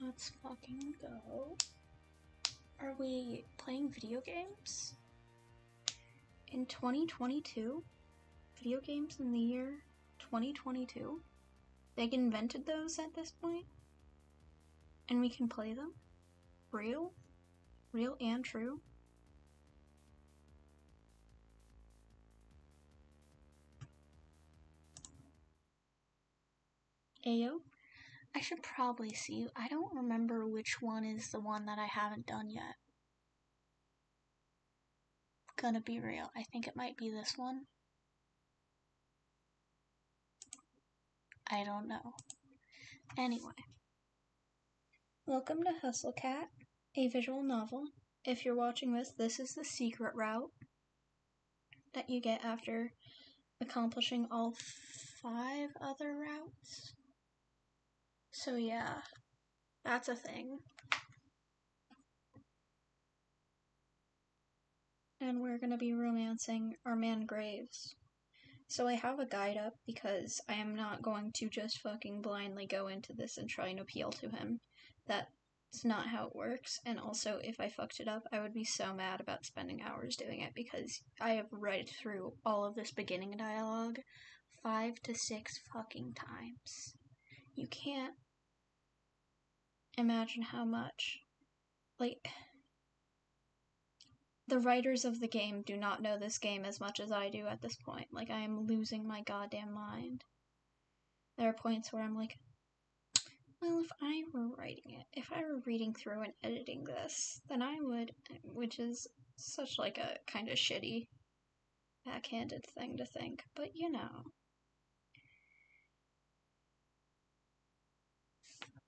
Let's fucking go. Are we playing video games? In 2022? Video games in the year 2022? They invented those at this point? And we can play them? Real? Real and true? Ayo? I should probably see. I don't remember which one is the one that I haven't done yet. Gonna be real. I think it might be this one. I don't know. Anyway. Welcome to Hustle Cat, a visual novel. If you're watching this is the secret route that you get after accomplishing all 5 other routes. So yeah, that's a thing. And we're gonna be romancing our man Graves. So I have a guide up because I am not going to just fucking blindly go into this and try and appeal to him. That's not how it works. And also, if I fucked it up, I would be so mad about spending hours doing it because I have read through all of this beginning dialogue 5 to 6 fucking times. You can't imagine how much. Like, the writers of the game do not know this game as much as I do at this point. Like, I am losing my goddamn mind. There are points where I'm like, well, if I were writing it, if I were reading through and editing this, then I would, which is such like a kind of shitty, backhanded thing to think, but you know.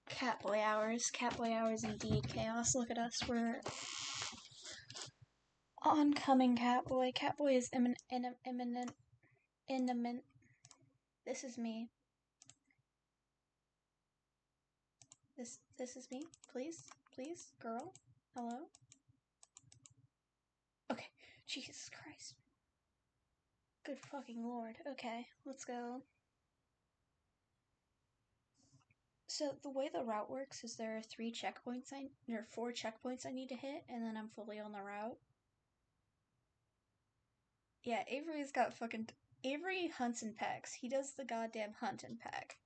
Catboy hours indeed, Chaos. Look at us, we're oncoming Catboy. Catboy is imminent. This is me. This is me. Please, girl. Hello? Okay. Jesus Christ. Good fucking lord. Okay, let's go. So the way the route works is there are 4 checkpoints I need to hit, and then I'm fully on the route. Yeah, Avery's got fucking... Avery hunts and pecks. He does the goddamn hunt and peck.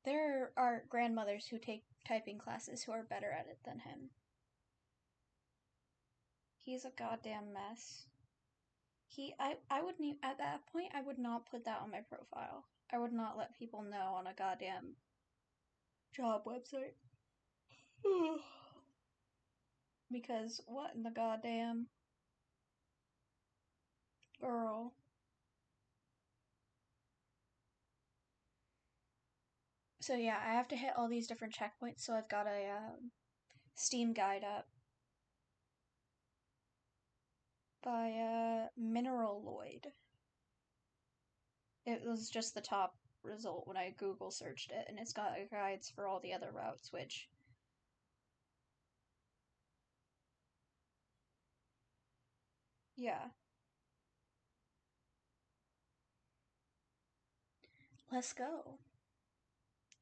There are grandmothers who take typing classes who are better at it than him. He's a goddamn mess. I wouldn't even... At that point, I would not put that on my profile. I would not let people know on a goddamn job website. Because what in the goddamn... Girl. So yeah, I have to hit all these different checkpoints, so I've got a Steam guide up by Mineraloid. It was just the top result when I Google searched it, and it's got guides for all the other routes, which... Yeah. Let's go.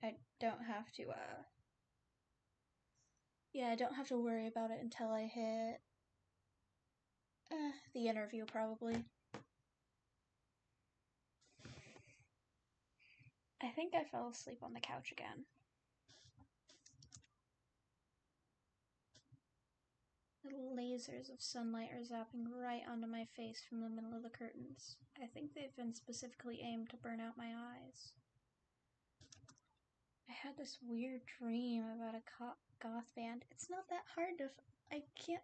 I don't have to, Yeah, I don't have to worry about it until I hit... the interview, probably. I think I fell asleep on the couch again. Little lasers of sunlight are zapping right onto my face from the middle of the curtains. I think they've been specifically aimed to burn out my eyes. I had this weird dream about a goth band. It's not that hard to... I can't...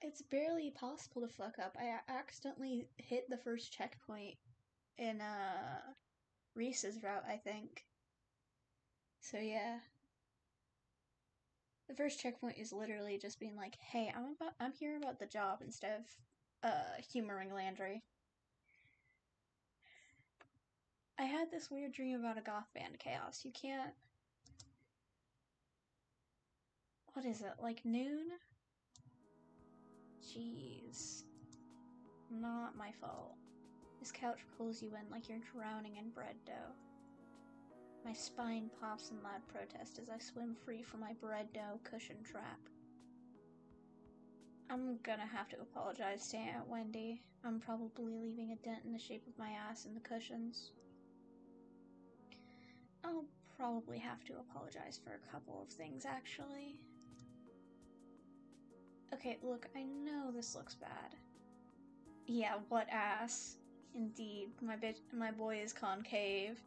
It's barely possible to fuck up. I accidentally hit the first checkpoint in, Reese's route, I think. So yeah. The first checkpoint is literally just being like, hey, I'm here about the job instead of, humoring Landry. I had this weird dream about a goth band, Chaos. You can't... What is it, like noon? Jeez. Not my fault. This couch pulls you in like you're drowning in bread dough. My spine pops in loud protest as I swim free from my bread dough cushion trap. I'm gonna have to apologize to Aunt Wendy. I'm probably leaving a dent in the shape of my ass in the cushions. I'll probably have to apologize for a couple of things, actually. Okay, look, I know this looks bad. Yeah, what ass? Indeed, my boy is concave.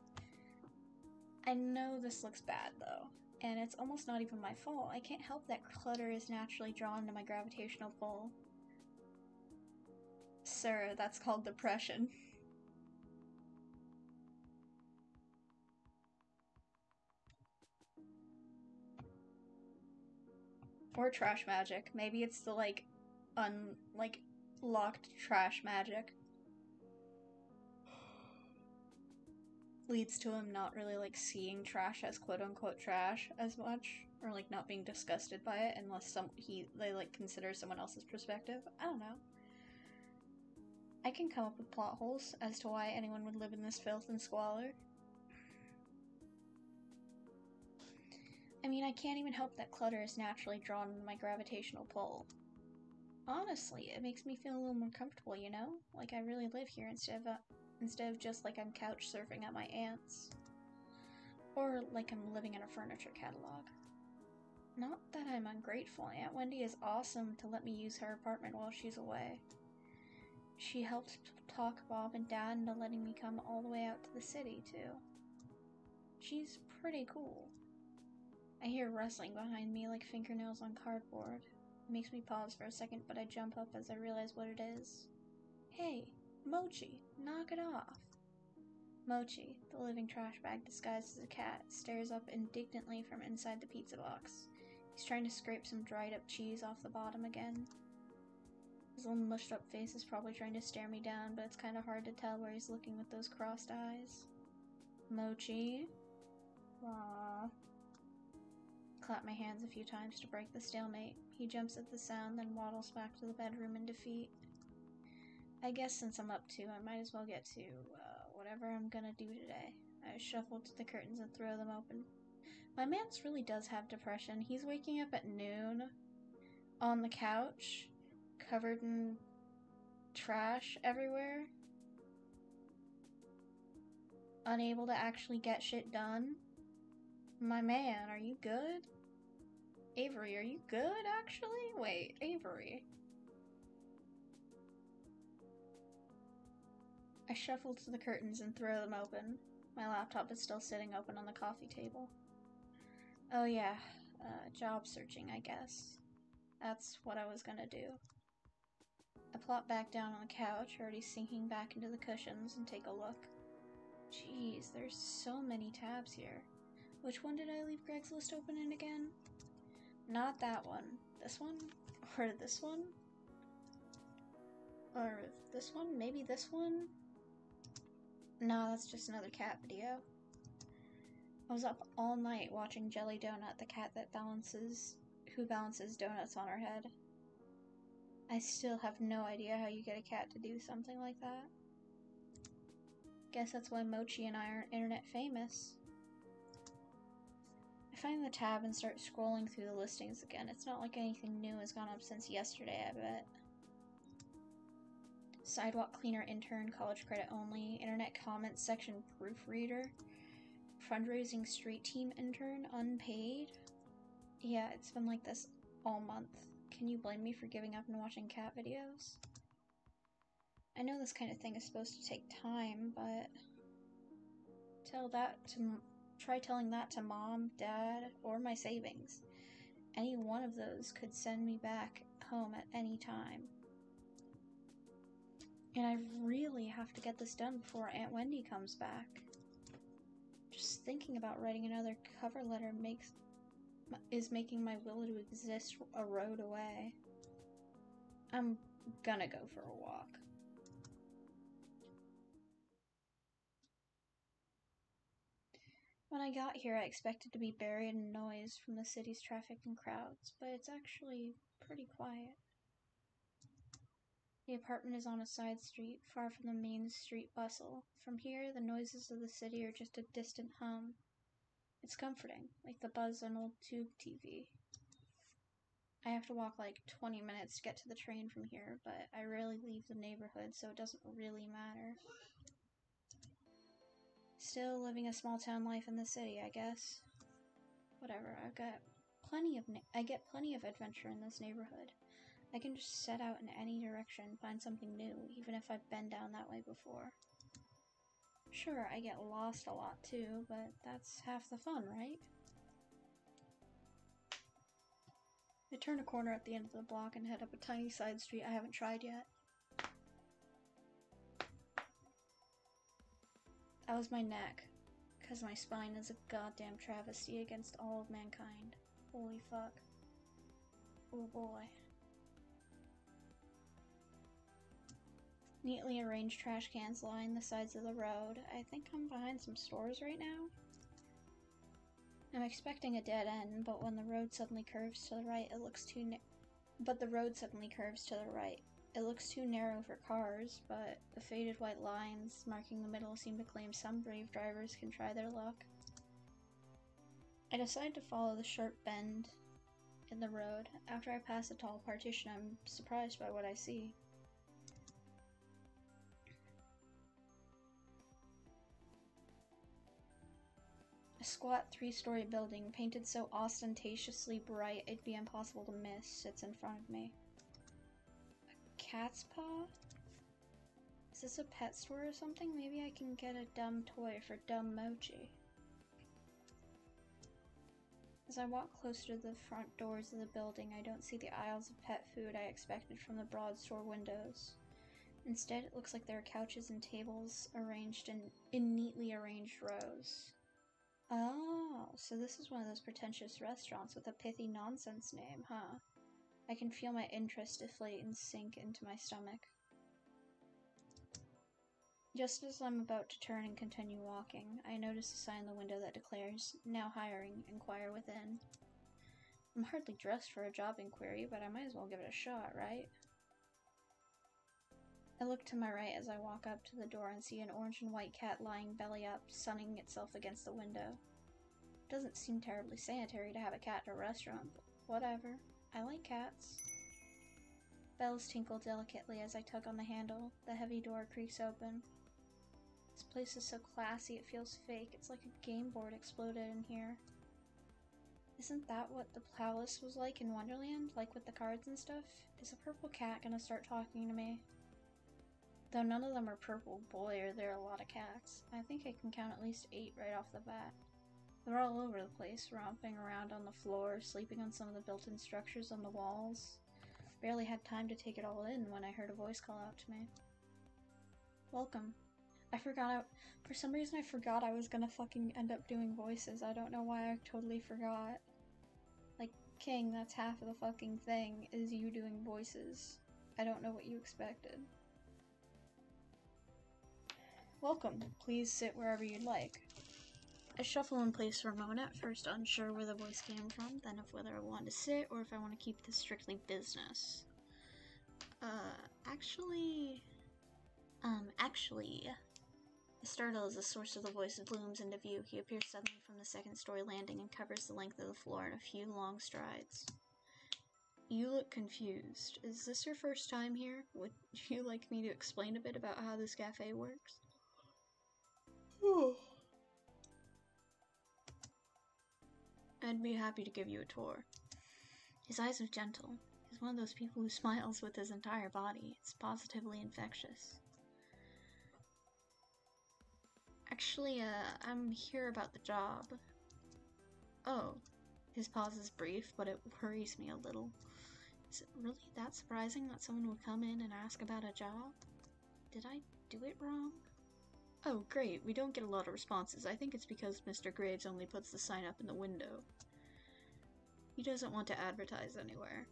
I know this looks bad, though, and it's almost not even my fault. I can't help that clutter is naturally drawn to my gravitational pull. Sir, that's called depression. Or trash magic. Maybe it's the, locked trash magic. Leads to him not really, seeing trash as quote-unquote trash as much. Or, not being disgusted by it unless they consider someone else's perspective. I don't know. I can come up with plot holes as to why anyone would live in this filth and squalor. I mean, I can't even help that clutter is naturally drawn to my gravitational pull. Honestly, it makes me feel a little more comfortable, you know? Like I really live here instead of just like I'm couch surfing at my aunt's. Or like I'm living in a furniture catalog. Not that I'm ungrateful. Aunt Wendy is awesome to let me use her apartment while she's away. She helped talk Bob and Dad into letting me come all the way out to the city, too. She's pretty cool. I hear rustling behind me like fingernails on cardboard. It makes me pause for a second, but I jump up as I realize what it is. Hey, Mochi, knock it off. Mochi, the living trash bag disguised as a cat, stares up indignantly from inside the pizza box. He's trying to scrape some dried up cheese off the bottom again. His little mushed up face is probably trying to stare me down, but it's kind of hard to tell where he's looking with those crossed eyes. Mochi? Aww. Clap my hands a few times to break the stalemate. He jumps at the sound, then waddles back to the bedroom in defeat. I guess since I'm up to, I might as well get to, whatever I'm gonna do today. I shuffle to the curtains and throw them open. My man's really does have depression. He's waking up at noon, on the couch, covered in trash everywhere, unable to actually get shit done. My man, are you good? Avery, are you good, actually? Wait, Avery. I shuffle to the curtains and throw them open. My laptop is still sitting open on the coffee table. Oh yeah, job searching, I guess. That's what I was gonna do. I plop back down on the couch, already sinking back into the cushions, and take a look. Jeez, there's so many tabs here. Which one did I leave Greg's List open in again? Not that one. This one? Or this one? Or this one? Maybe this one? No, that's just another cat video. I was up all night watching Jelly Donut, the cat who balances donuts on her head. I still have no idea how you get a cat to do something like that. Guess that's why Mochi and I aren't internet famous. I find the tab and start scrolling through the listings again. It's not like anything new has gone up since yesterday, I bet. Sidewalk cleaner intern, college credit only, internet comments section proofreader, fundraising street team intern, unpaid. Yeah, it's been like this all month. Can you blame me for giving up and watching cat videos? I know this kind of thing is supposed to take time, but try telling that to Mom, Dad, or my savings. Any one of those could send me back home at any time. And I really have to get this done before Aunt Wendy comes back. Just thinking about writing another cover letter is making my will to exist erode away. I'm gonna go for a walk. When I got here, I expected to be buried in noise from the city's traffic and crowds, but it's actually pretty quiet. The apartment is on a side street, far from the main street bustle. From here, the noises of the city are just a distant hum. It's comforting, like the buzz on old tube TV. I have to walk like 20 minutes to get to the train from here, but I rarely leave the neighborhood, so it doesn't really matter. Still living a small town life in the city, I guess. Whatever, I get plenty of adventure in this neighborhood. I can just set out in any direction, find something new, even if I've been down that way before. Sure, I get lost a lot too, but that's half the fun, right? I turn a corner at the end of the block and head up a tiny side street I haven't tried yet. That was my neck, because my spine is a goddamn travesty against all of mankind. Holy fuck. Oh boy. Neatly arranged trash cans line the sides of the road. I think I'm behind some stores right now. I'm expecting a dead end, but when the road suddenly curves to the right, it looks too It looks too narrow for cars, but the faded white lines marking the middle seem to claim some brave drivers can try their luck. I decide to follow the sharp bend in the road. After I pass a tall partition, I'm surprised by what I see. A squat 3-story building, painted so ostentatiously bright it'd be impossible to miss, sits in front of me. A cat's paw? Is this a pet store or something? Maybe I can get a dumb toy for dumb Mochi. As I walk closer to the front doors of the building, I don't see the aisles of pet food I expected from the broad store windows. Instead, it looks like there are couches and tables arranged in neatly arranged rows. Oh, so this is one of those pretentious restaurants with a pithy nonsense name, huh? I can feel my interest deflate and sink into my stomach. Just as I'm about to turn and continue walking, I notice a sign in the window that declares, "Now hiring, inquire within." I'm hardly dressed for a job inquiry, but I might as well give it a shot, right? I look to my right as I walk up to the door and see an orange and white cat lying belly up, sunning itself against the window. It doesn't seem terribly sanitary to have a cat in a restaurant, but whatever. I like cats. Bells tinkle delicately as I tug on the handle. The heavy door creaks open. This place is so classy, it feels fake. It's like a game board exploded in here. Isn't that what the palace was like in Wonderland? Like with the cards and stuff? Is a purple cat gonna start talking to me? Though none of them are purple, boy are there a lot of cats. I think I can count at least 8 right off the bat. They're all over the place, romping around on the floor, sleeping on some of the built-in structures on the walls. Barely had time to take it all in when I heard a voice call out to me. Welcome. For some reason I forgot I was gonna fucking end up doing voices. I don't know why I totally forgot. Like, King, that's half of the fucking thing, is you doing voices. I don't know what you expected. Welcome. Please sit wherever you'd like. I shuffle in place for a moment, at first unsure where the voice came from, then of whether I want to sit or if I want to keep this strictly business. Actually... Startled as the source of the voice looms into view, he appears suddenly from the second-story landing and covers the length of the floor in a few long strides. You look confused. Is this your first time here? Would you like me to explain a bit about how this cafe works? I'd be happy to give you a tour. His eyes are gentle. He's one of those people who smiles with his entire body. It's positively infectious. Actually, I'm here about the job. Oh. His pause is brief, but it worries me a little. Is it really that surprising that someone would come in and ask about a job? Did I do it wrong? Oh, great, we don't get a lot of responses. I think it's because Mr. Graves only puts the sign up in the window. He doesn't want to advertise anywhere.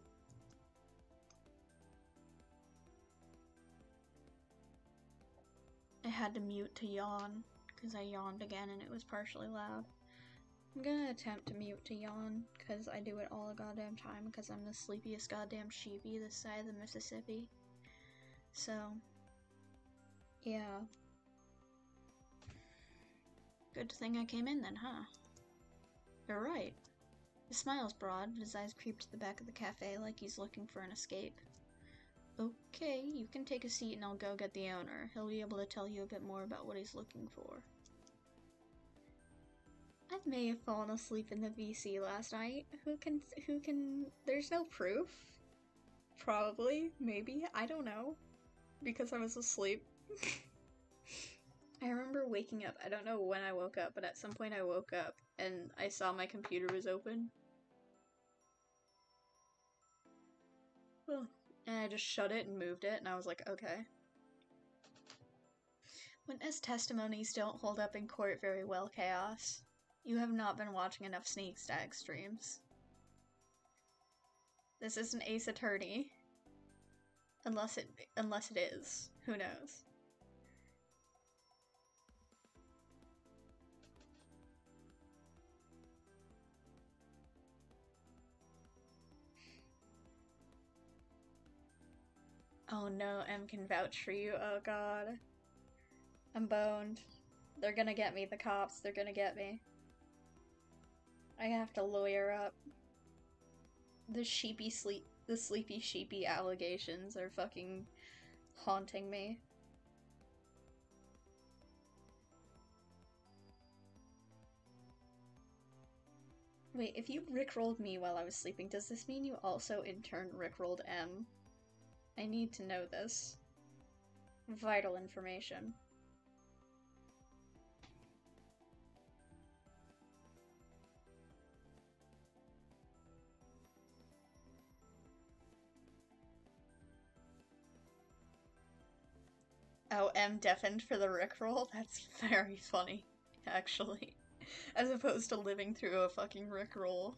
I had to mute to yawn, because I yawned again and it was partially loud. I'm gonna attempt to mute to yawn, because I do it all the goddamn time, because I'm the sleepiest goddamn sheepy this side of the Mississippi. So, yeah. Good thing I came in then, huh? You're right. His smile's broad, but his eyes creep to the back of the cafe like he's looking for an escape. Okay, you can take a seat and I'll go get the owner. He'll be able to tell you a bit more about what he's looking for. I may have fallen asleep in the VC last night. Who can, there's no proof. Probably, maybe, I don't know. Because I was asleep. I remember waking up, I don't know when I woke up, but at some point I woke up and I saw my computer was open. And I just shut it and moved it, and I was like, okay. Witness testimonies don't hold up in court very well, Chaos. You have not been watching enough Sneak Stag streams. This is an Ace Attorney. Unless it is. Who knows? Oh no, M can vouch for you. Oh god. I'm boned. They're gonna get me, the cops. They're gonna get me. I have to lawyer up. The sleepy sheepy allegations are fucking haunting me. Wait, if you rickrolled me while I was sleeping, does this mean you also in turn rickrolled M? I need to know this. Vital information. Oh, M deafened for the rickroll? That's very funny, actually. As opposed to living through a fucking rickroll.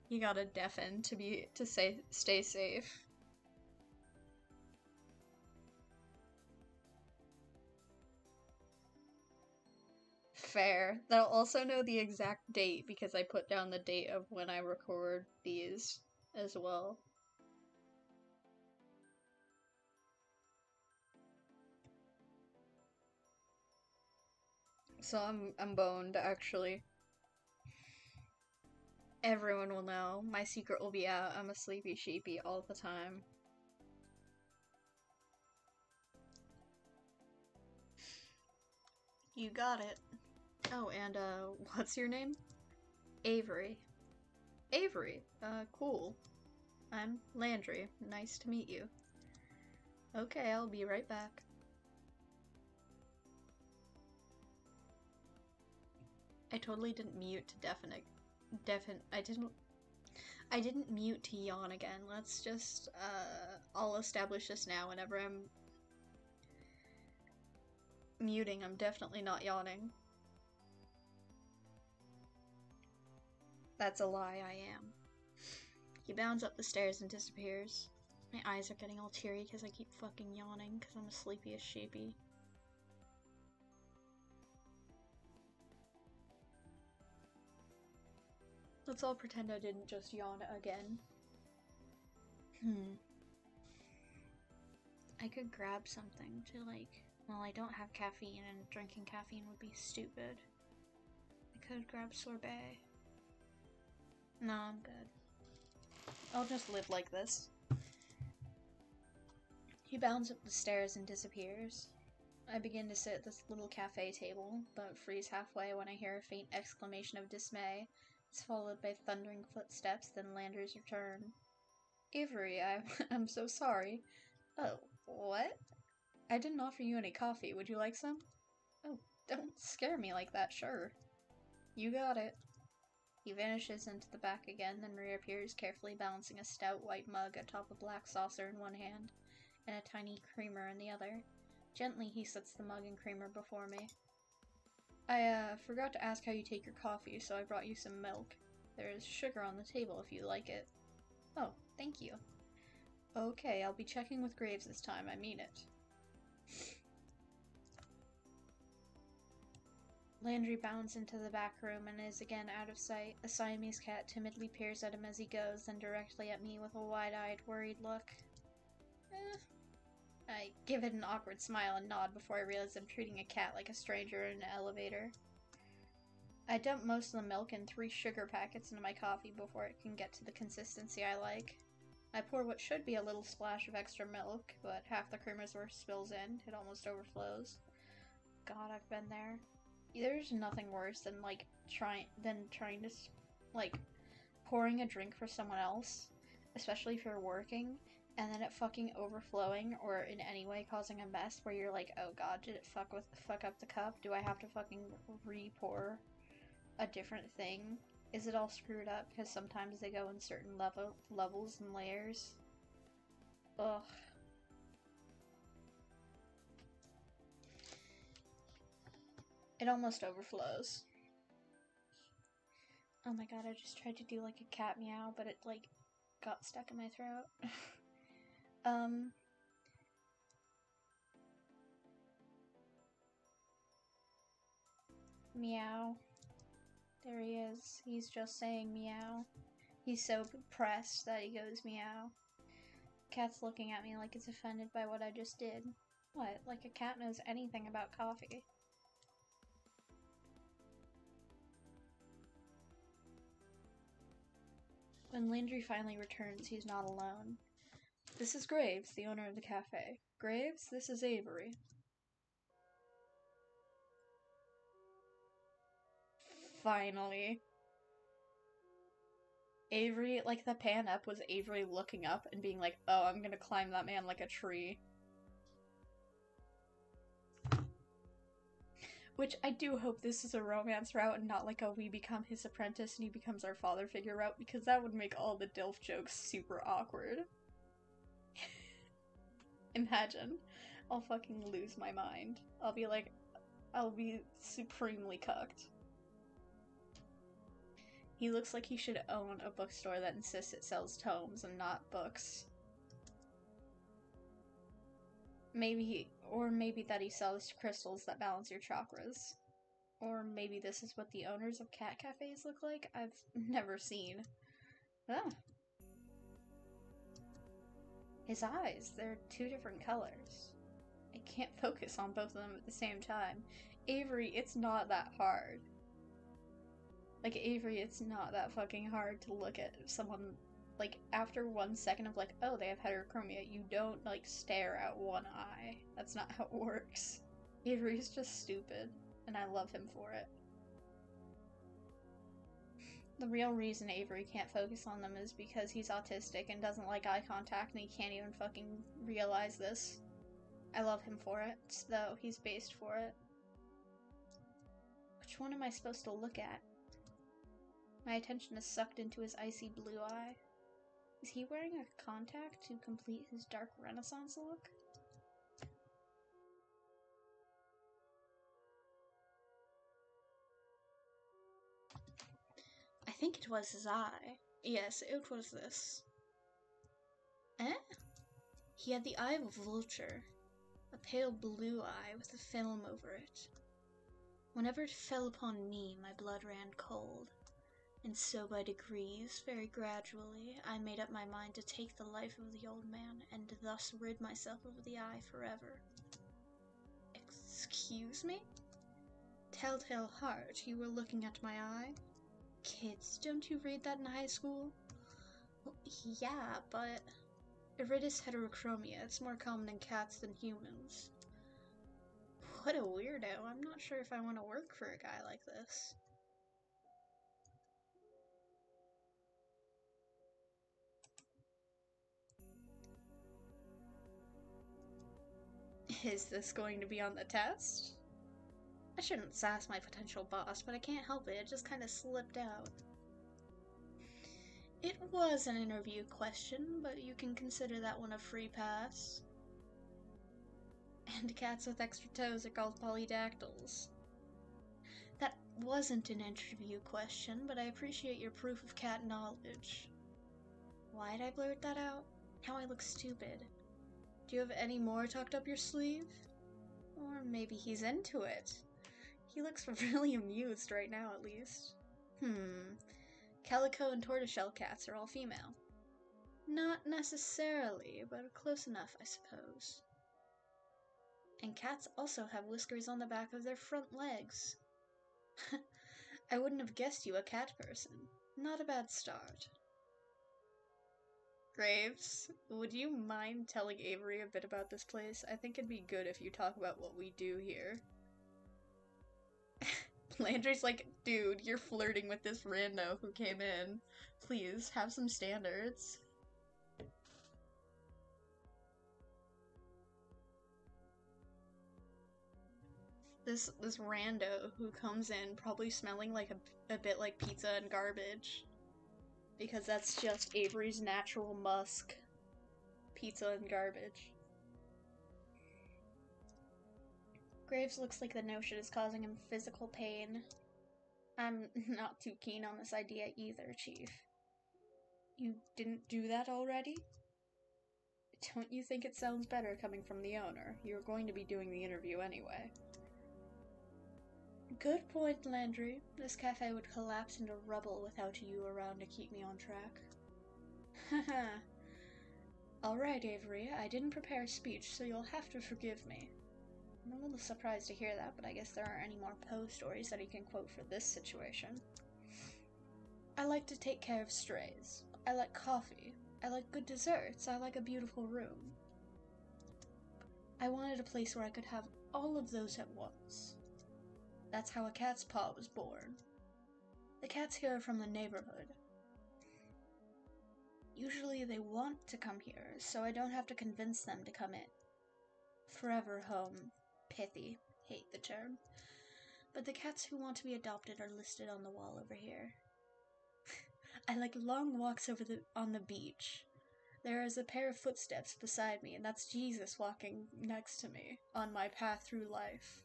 You gotta deafen to stay safe. Fair. They'll also know the exact date because I put down the date of when I record these as well. So I'm boned, actually. Everyone will know. My secret will be out. I'm a sleepy sheepy all the time. You got it. Oh, and what's your name? Avery. Avery. Cool. I'm Landry. Nice to meet you. Okay, I'll be right back. I totally didn't mute to I didn't mute to yawn again. Let's just, I'll establish this now. Whenever I'm muting, I'm definitely not yawning. That's a lie, I am. He bounds up the stairs and disappears. My eyes are getting all teary because I keep fucking yawning because I'm as sleepy as sheepy. Let's all pretend I didn't just yawn again. I could grab something to well, I don't have caffeine and drinking caffeine would be stupid. I could grab sorbet. No, I'm good. I'll just live like this. He bounds up the stairs and disappears. I begin to sit at this little cafe table, but freeze halfway when I hear a faint exclamation of dismay. It's followed by thundering footsteps, then Landry's return. Avery, I'm so sorry. Oh, what? I didn't offer you any coffee. Would you like some? Oh, don't scare me like that, sure. You got it. He vanishes into the back again, then reappears, carefully balancing a stout white mug atop a black saucer in one hand, and a tiny creamer in the other. Gently, he sets the mug and creamer before me. I forgot to ask how you take your coffee, so I brought you some milk. There's sugar on the table if you like it. Oh, thank you. Okay, I'll be checking with Graves this time, I mean it. Landry bounds into the back room and is again out of sight. A Siamese cat timidly peers at him as he goes, then directly at me with a wide-eyed, worried look. I give it an awkward smile and nod before I realize I'm treating a cat like a stranger in an elevator. I dump most of the milk and 3 sugar packets into my coffee before it can get to the consistency I like. I pour what should be a little splash of extra milk, but half the creamer's worth spills in. It almost overflows. God, I've been there. There's nothing worse than trying to pouring a drink for someone else, especially if you're working, and then it fucking overflowing or in any way causing a mess where you're like, oh god, did it fuck up the cup? Do I have to fucking re-pour a different thing? Is it all screwed up? Because sometimes they go in certain levels and layers. Ugh. It almost overflows. Oh my god, I just tried to do like a cat meow, but it got stuck in my throat. Meow. There he is. He's just saying meow. He's so pressed that he goes meow. Cat's looking at me like it's offended by what I just did. What? Like a cat knows anything about coffee. When Landry finally returns, he's not alone. This is Graves, the owner of the cafe. Graves, this is Avery. Finally. Avery, like the pan up was Avery looking up and being like, oh, I'm gonna climb that man like a tree. Which I do hope this is a romance route and not like a we become his apprentice and he becomes our father figure route, because that would make all the DILF jokes super awkward. Imagine. I'll fucking lose my mind. I'll be supremely cucked. He looks like he should own a bookstore that insists it sells tomes and not books. Maybe that he sells crystals that balance your chakras. Or maybe this is what the owners of cat cafes look like? I've never seen. Ah. His eyes, they're 2 different colors. I can't focus on both of them at the same time. Avery, it's not that hard. Like, Avery, it's not that fucking hard to look at someone, like, after 1 second of, like, oh, they have heterochromia, you don't, like, stare at one eye. That's not how it works. Avery's just stupid, and I love him for it. The real reason Avery can't focus on them is because he's autistic and doesn't like eye contact, and he can't even fucking realize this. I love him for it, though. He's based for it. Which one am I supposed to look at? My attention is sucked into his icy blue eye. Is he wearing a contact to complete his dark Renaissance look? I think it was his eye. Yes, it was this. Eh? He had the eye of a vulture. A pale blue eye with a film over it. Whenever it fell upon me, my blood ran cold. And so by degrees, very gradually, I made up my mind to take the life of the old man, and thus rid myself of the eye forever. Excuse me? Telltale Heart, you were looking at my eye? Kids, don't you read that in high school? Well, yeah, but... Iridis heterochromia, it's more common in cats than humans. What a weirdo, I'm not sure if I want to work for a guy like this. Is this going to be on the test? I shouldn't sass my potential boss, but I can't help it just kind of slipped out. It was an interview question, but you can consider that one a free pass. And cats with extra toes are called polydactyls. That wasn't an interview question, but I appreciate your proof of cat knowledge. Why'd I blurt that out? Now I look stupid. Do you have any more tucked up your sleeve? Or maybe he's into it. He looks really amused right now, at least. Calico and tortoiseshell cats are all female. Not necessarily, but close enough, I suppose. And cats also have whiskers on the back of their front legs. I wouldn't have guessed you a cat person. Not a bad start. Graves, would you mind telling Avery a bit about this place? I think it'd be good if you talk about what we do here. Landry's like, dude, you're flirting with this rando who came in. Please, have some standards. This rando who comes in probably smelling like a bit like pizza and garbage. Because that's just Avery's natural musk. Pizza and garbage. Graves looks like the notion is causing him physical pain. I'm not too keen on this idea either, Chief. You didn't do that already? Don't you think it sounds better coming from the owner? You're going to be doing the interview anyway. Good point, Landry. This cafe would collapse into rubble without you around to keep me on track. Haha. Alright, Avery, I didn't prepare a speech, so you'll have to forgive me. I'm a little surprised to hear that, but I guess there aren't any more Poe stories that he can quote for this situation. I like to take care of strays. I like coffee. I like good desserts. I like a beautiful room. I wanted a place where I could have all of those at once. That's how a cat's paw was born. The cats here are from the neighborhood. Usually they want to come here, so I don't have to convince them to come in. Forever home. Pithy. Hate the term. But the cats who want to be adopted are listed on the wall over here. I like long walks on the beach. There is a pair of footsteps beside me, and that's Jesus walking next to me on my path through life.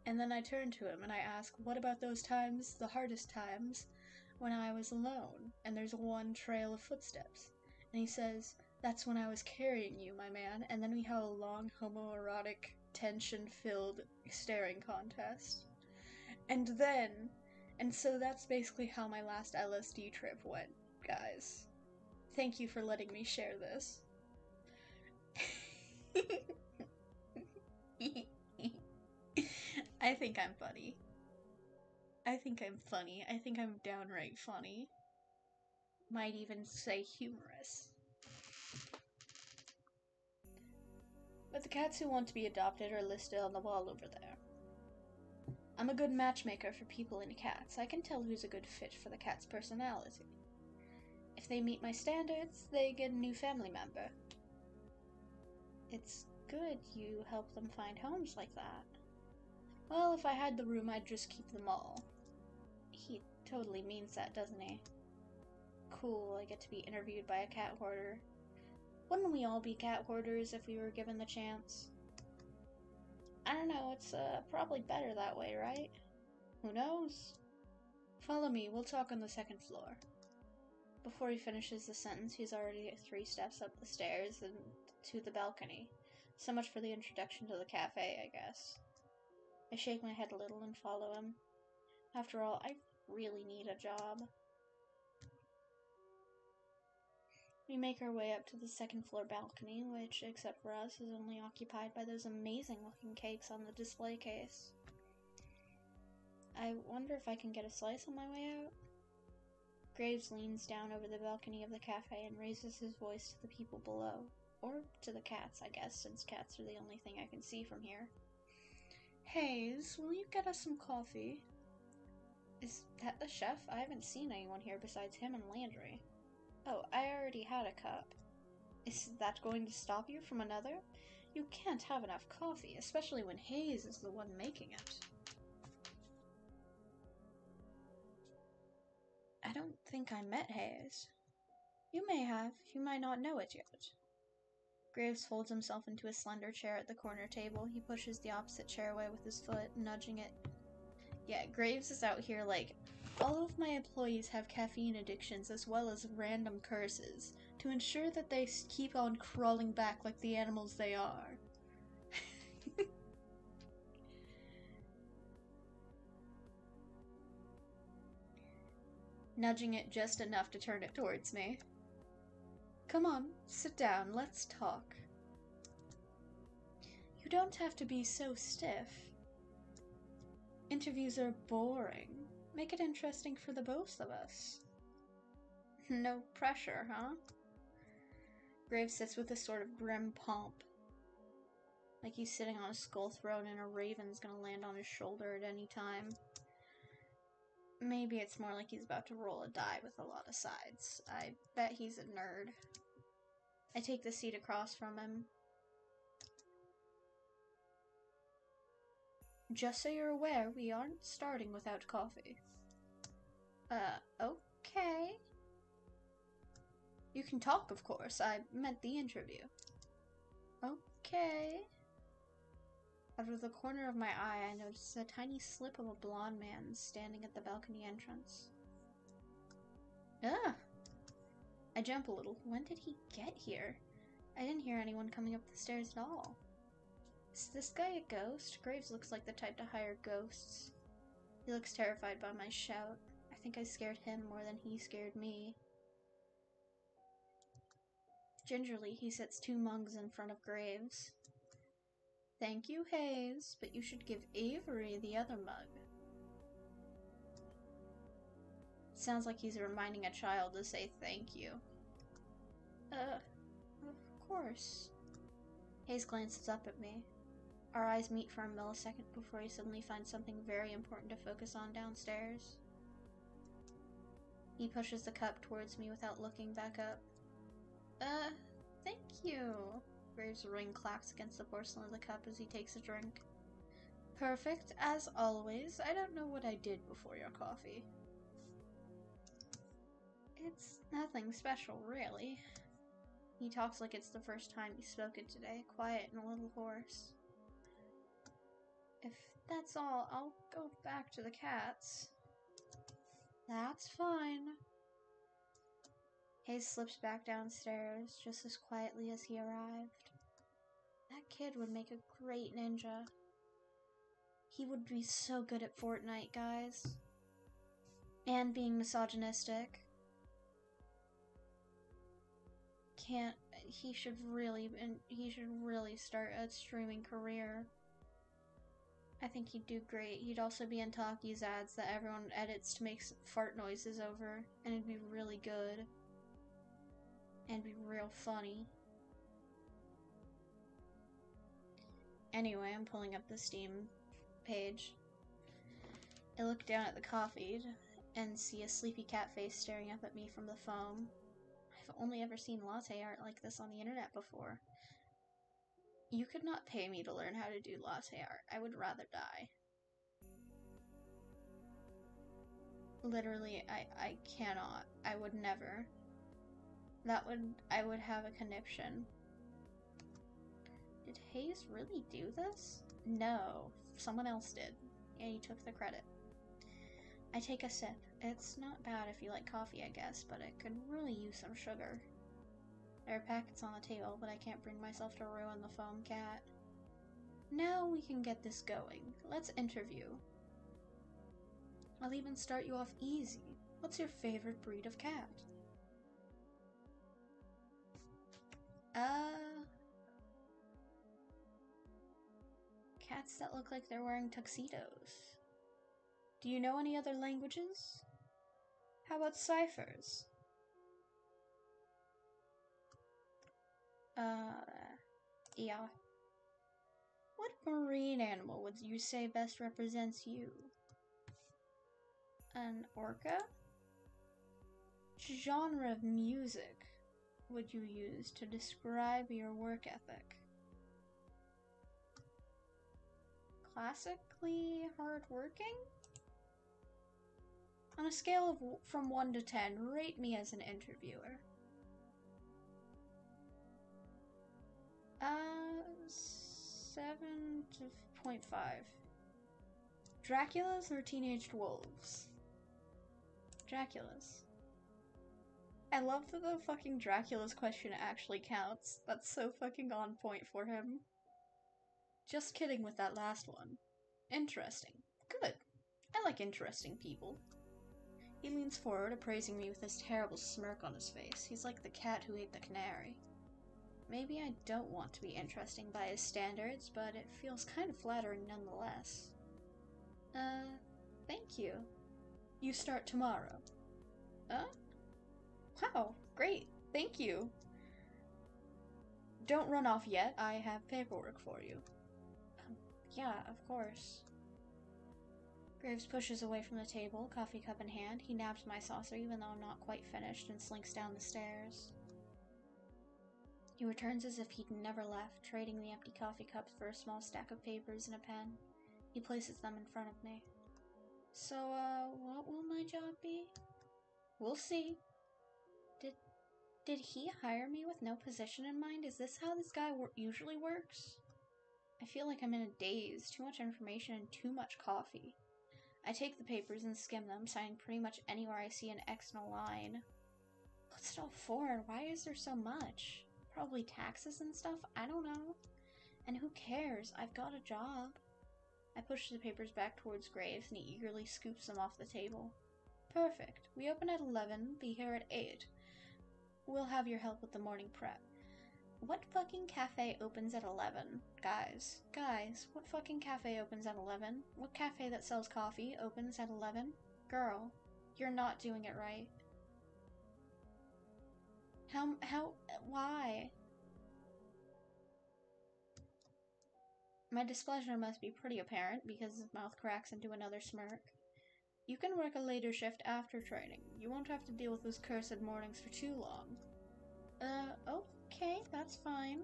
And then I turn to him and I ask, what about those times, the hardest times, when I was alone, and there's one trail of footsteps? And he says, that's when I was carrying you, my man, and then we have a long homoerotic, tension-filled staring contest. And so that's basically how my last LSD trip went, guys. Thank you for letting me share this. I think I'm funny. I think I'm downright funny. Might even say humorous. But the cats who want to be adopted are listed on the wall over there. I'm a good matchmaker for people and cats. I can tell who's a good fit for the cat's personality. If they meet my standards, they get a new family member. It's good you help them find homes like that. Well, if I had the room, I'd just keep them all. He totally means that, doesn't he? Cool, I get to be interviewed by a cat hoarder. Wouldn't we all be cat hoarders if we were given the chance? I don't know, it's probably better that way, right? Who knows? Follow me, we'll talk on the second floor. Before he finishes the sentence, he's already 3 steps up the stairs and to the balcony. So much for the introduction to the cafe, I guess. I shake my head a little and follow him. After all, I really need a job. We make our way up to the second floor balcony, which, except for us, is only occupied by those amazing looking cakes on the display case. I wonder if I can get a slice on my way out? Graves leans down over the balcony of the cafe and raises his voice to the people below. Or to the cats, I guess, since cats are the only thing I can see from here. Hayes, will you get us some coffee? Is that the chef? I haven't seen anyone here besides him and Landry. Oh, I already had a cup. Is that going to stop you from another? You can't have enough coffee, especially when Hayes is the one making it. I don't think I met Hayes. You may have. You might not know it yet. Graves folds himself into a slender chair at the corner table. He pushes the opposite chair away with his foot, nudging it. Yeah, Graves is out here like, all of my employees have caffeine addictions as well as random curses to ensure that they keep on crawling back like the animals they are. Nudging it just enough to turn it towards me. Come on, sit down, let's talk. You don't have to be so stiff. Interviews are boring. Make it interesting for the both of us. No pressure, huh? Graves sits with a sort of grim pomp. Like he's sitting on a skull throne and a raven's gonna land on his shoulder at any time. Maybe it's more like he's about to roll a die with a lot of sides. I bet he's a nerd. I take the seat across from him. Just so you're aware, we aren't starting without coffee. Okay. You can talk, of course. I meant the interview. Okay. Out of the corner of my eye, I notice a tiny slip of a blonde man standing at the balcony entrance. Ah! I jump a little. When did he get here? I didn't hear anyone coming up the stairs at all. Is this guy a ghost? Graves looks like the type to hire ghosts. He looks terrified by my shout. I think I scared him more than he scared me. Gingerly, he sets 2 mugs in front of Graves. Thank you, Hayes, but you should give Avery the other mug. Sounds like he's reminding a child to say thank you. Of course. Hayes glances up at me. Our eyes meet for a millisecond before he suddenly finds something very important to focus on downstairs. He pushes the cup towards me without looking back up. Thank you. Graves' ring clacks against the porcelain of the cup as he takes a drink. Perfect, as always. I don't know what I did before your coffee. It's nothing special, really. He talks like it's the first time he's spoken today, quiet and a little hoarse. If that's all, I'll go back to the cats. That's fine. Hayes slips back downstairs just as quietly as he arrived. That kid would make a great ninja. He would be so good at Fortnite, guys. And being misogynistic. He should really start a streaming career. I think he'd do great. He'd also be in Takis ads that everyone edits to make fart noises over, and it'd be really good. And be real funny. Anyway, I'm pulling up the Steam page. I look down at the coffee and see a sleepy cat face staring up at me from the phone. I've only ever seen latte art like this on the internet before. You could not pay me to learn how to do latte art. I would rather die. Literally, I cannot. I would never. I would have a conniption. Did Hayes really do this? No, someone else did. And he took the credit. I take a sip. It's not bad if you like coffee, I guess, but it could really use some sugar. There are packets on the table, but I can't bring myself to ruin the foam cat. Now we can get this going. Let's interview. I'll even start you off easy. What's your favorite breed of cat? Cats that look like they're wearing tuxedos. Do you know any other languages? How about ciphers? Yeah. What marine animal would you say best represents you? An orca? Which genre of music would you use to describe your work ethic? Classically hardworking? On a scale of from 1 to 10, rate me as an interviewer. 7.5. Draculas or teenaged wolves? Draculas. I love that the fucking Dracula's question actually counts. That's so fucking on point for him. Just kidding with that last one. Interesting. Good. I like interesting people. He leans forward, appraising me with this terrible smirk on his face. He's like the cat who ate the canary. Maybe I don't want to be interesting by his standards, but it feels kind of flattering nonetheless. Thank you. You start tomorrow. Wow, great, thank you. Don't run off yet, I have paperwork for you. Yeah, of course. Graves pushes away from the table, coffee cup in hand. He nabs my saucer even though I'm not quite finished and slinks down the stairs. He returns as if he'd never left, trading the empty coffee cups for a small stack of papers and a pen. He places them in front of me. So, what will my job be? We'll see. Did he hire me with no position in mind? Is this how this guy usually works? I feel like I'm in a daze, too much information and too much coffee. I take the papers and skim them, signing pretty much anywhere I see an X and a line. What's it all for, and why is there so much? Probably taxes and stuff? I don't know. And who cares? I've got a job. I push the papers back towards Graves, and he eagerly scoops them off the table. Perfect. We open at 11, be here at 8. We'll have your help with the morning prep. What fucking cafe opens at 11? Guys, what fucking cafe opens at 11? What cafe that sells coffee opens at 11? Girl, you're not doing it right. Why? My displeasure must be pretty apparent because his mouth cracks into another smirk. You can work a later shift after training. You won't have to deal with those cursed mornings for too long. Okay, that's fine.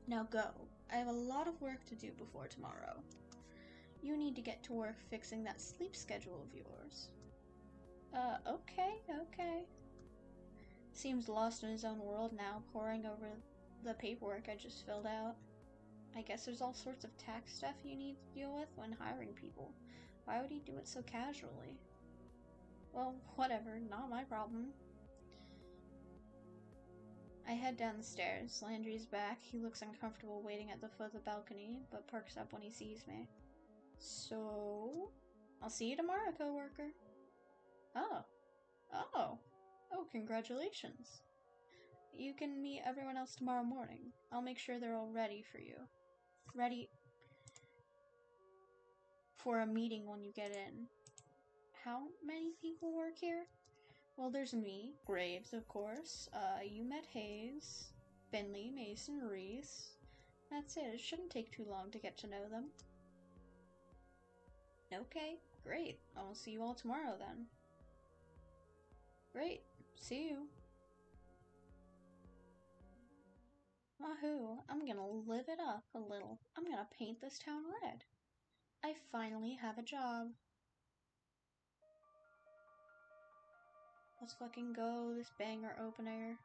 Now go. I have a lot of work to do before tomorrow. You need to get to work fixing that sleep schedule of yours. Okay. Seems lost in his own world now, poring over the paperwork I just filled out. I guess there's all sorts of tax stuff you need to deal with when hiring people. Why would he do it so casually? Well, whatever, not my problem. I head down the stairs. Landry's back. He looks uncomfortable waiting at the foot of the balcony, but perks up when he sees me. So, I'll see you tomorrow, coworker. Oh, congratulations. You can meet everyone else tomorrow morning. I'll make sure they're all ready for you. Ready for a meeting when you get in. How many people work here? Well, there's me, Graves, of course. You met Hayes, Finley, Mason, Reese. That's it. It shouldn't take too long to get to know them. Okay, great. I'll see you all tomorrow then. Great. See you. Wahoo, I'm gonna live it up a little. I'm gonna paint this town red. I finally have a job. Let's fucking go, this banger opener.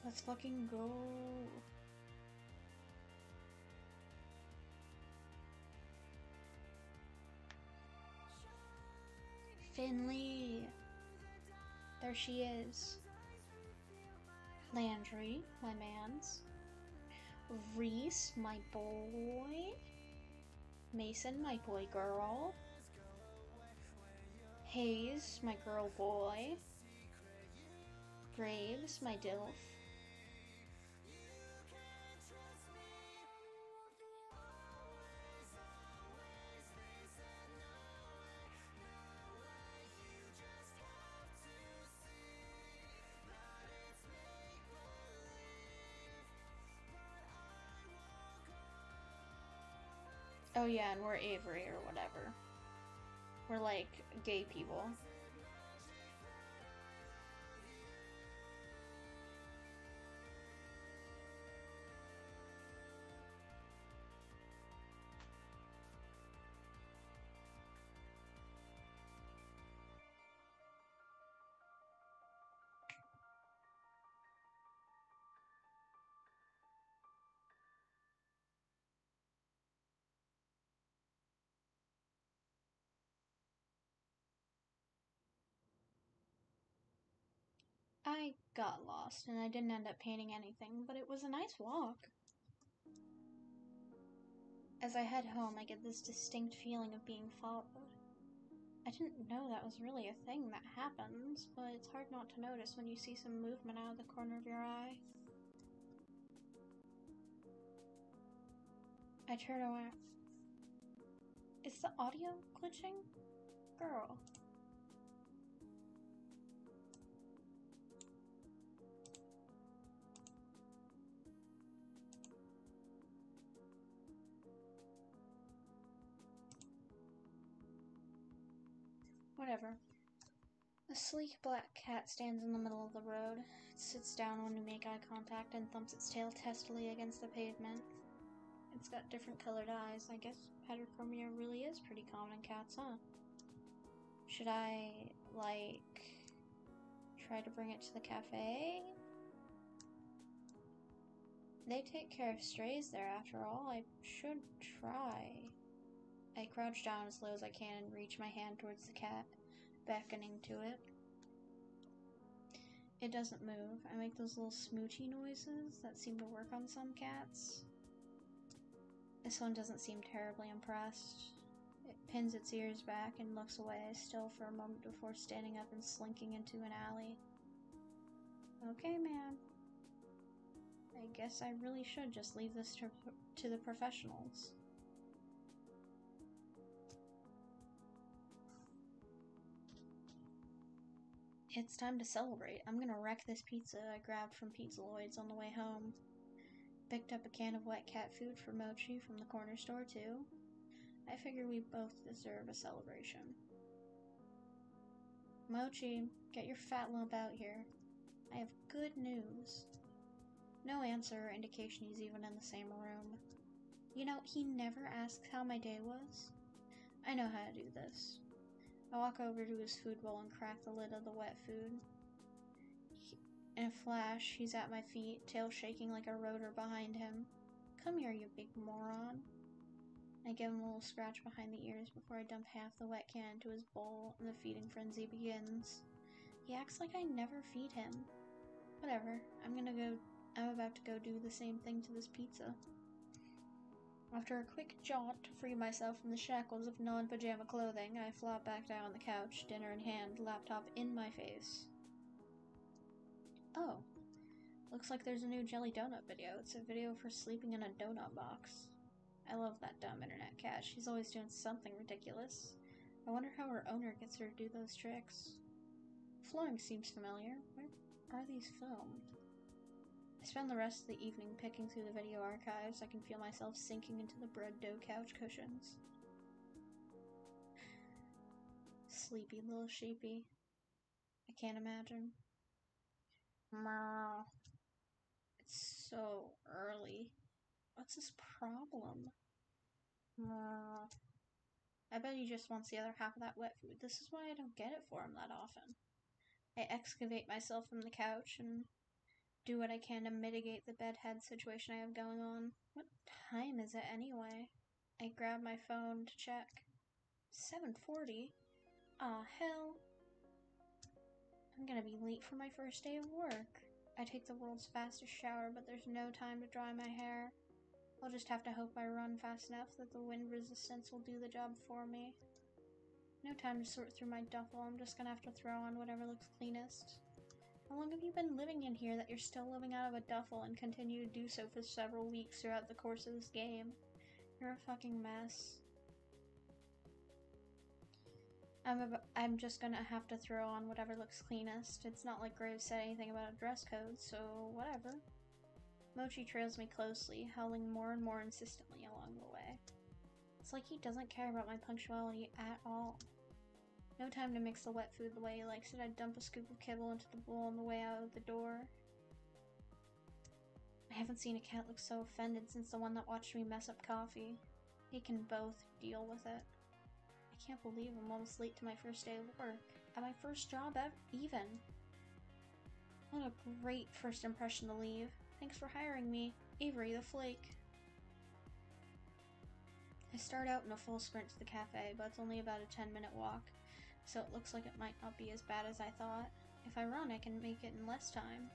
Let's fucking go. Finley. There she is. Landry, my mans. Reese, my boy. Mason, my boy girl. Hayes, my girl boy. Graves, my dilf. Oh yeah, and we're Avery or whatever. We're like gay people. I got lost and I didn't end up painting anything, but it was a nice walk. As I head home, I get this distinct feeling of being followed. I didn't know that was really a thing that happens, but it's hard not to notice when you see some movement out of the corner of your eye. I turn around. Is the audio glitching? Girl. Whatever. A sleek black cat stands in the middle of the road. It sits down when we make eye contact and thumps its tail testily against the pavement. It's got different colored eyes. I guess heterochromia really is pretty common in cats, huh? Should I, try to bring it to the cafe? They take care of strays there, after all. I should try. I crouch down as low as I can and reach my hand towards the cat, beckoning to it. It doesn't move. I make those little smoochy noises that seem to work on some cats. This one doesn't seem terribly impressed. It pins its ears back and looks away, still for a moment before standing up and slinking into an alley. Okay, man. I guess I really should just leave this to the professionals. It's time to celebrate. I'm gonna wreck this pizza I grabbed from Pizza Lloyd's on the way home. Picked up a can of wet cat food for Mochi from the corner store, too. I figure we both deserve a celebration. Mochi, get your fat lump out here. I have good news. No answer or indication he's even in the same room. You know, he never asks how my day was. I know how to do this. I walk over to his food bowl and crack the lid of the wet food. In a flash, he's at my feet, tail shaking like a rotor behind him. Come here, you big moron. I give him a little scratch behind the ears before I dump half the wet can into his bowl and the feeding frenzy begins. He acts like I never feed him. Whatever, I'm about to go do the same thing to this pizza. After a quick jaunt to free myself from the shackles of non-pajama clothing, I flop back down on the couch, dinner in hand, laptop in my face. Oh, looks like there's a new Jelly Donut video. It's a video for sleeping in a donut box. I love that dumb internet cat. She's always doing something ridiculous. I wonder how her owner gets her to do those tricks. Flooring seems familiar. Where are these filmed? I spend the rest of the evening picking through the video archives. I can feel myself sinking into the bread dough couch cushions. Sleepy little sheepy. I can't imagine. Meow. It's so early. What's his problem? Meow. I bet he just wants the other half of that wet food. This is why I don't get it for him that often. I excavate myself from the couch and do what I can to mitigate the bedhead situation I have going on. What time is it anyway? I grab my phone to check. 7:40? Aw, hell. I'm gonna be late for my first day of work. I take the world's fastest shower, but there's no time to dry my hair. I'll just have to hope I run fast enough that the wind resistance will do the job for me. No time to sort through my duffel. I'm just gonna have to throw on whatever looks cleanest. How long have you been living in here that you're still living out of a duffel and continue to do so for several weeks throughout the course of this game? You're a fucking mess. I'm just gonna have to throw on whatever looks cleanest. It's not like Graves said anything about a dress code, so whatever. Mochi trails me closely, howling more and more insistently along the way. It's like he doesn't care about my punctuality at all. No time to mix the wet food the way he likes it. I dump a scoop of kibble into the bowl on the way out of the door. I haven't seen a cat look so offended since the one that watched me mess up coffee. They can both deal with it. I can't believe I'm almost late to my first day of work. At my first job even. What a great first impression to leave. Thanks for hiring me, Avery the Flake. I start out in a full sprint to the cafe, but it's only about a 10-minute walk, so it looks like it might not be as bad as I thought. If I run, I can make it in less time.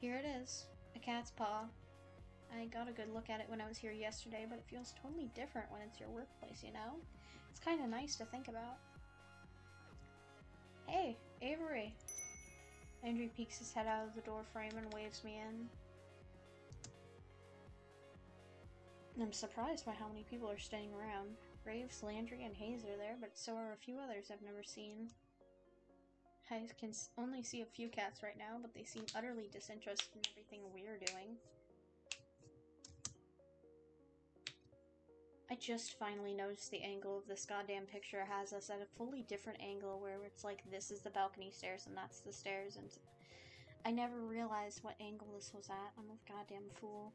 Here it is, a cat's paw. I got a good look at it when I was here yesterday, but it feels totally different when it's your workplace, you know? It's kind of nice to think about. Hey, Avery! Landry peeks his head out of the door frame and waves me in. I'm surprised by how many people are staying around. Graves, Landry, and Hayes are there, but so are a few others I've never seen. I can only see a few cats right now, but they seem utterly disinterested in everything we're doing. I just finally noticed the angle of this goddamn picture has us at a fully different angle where it's like this is the balcony stairs and that's the stairs, and I never realized what angle this was at. I'm a goddamn fool.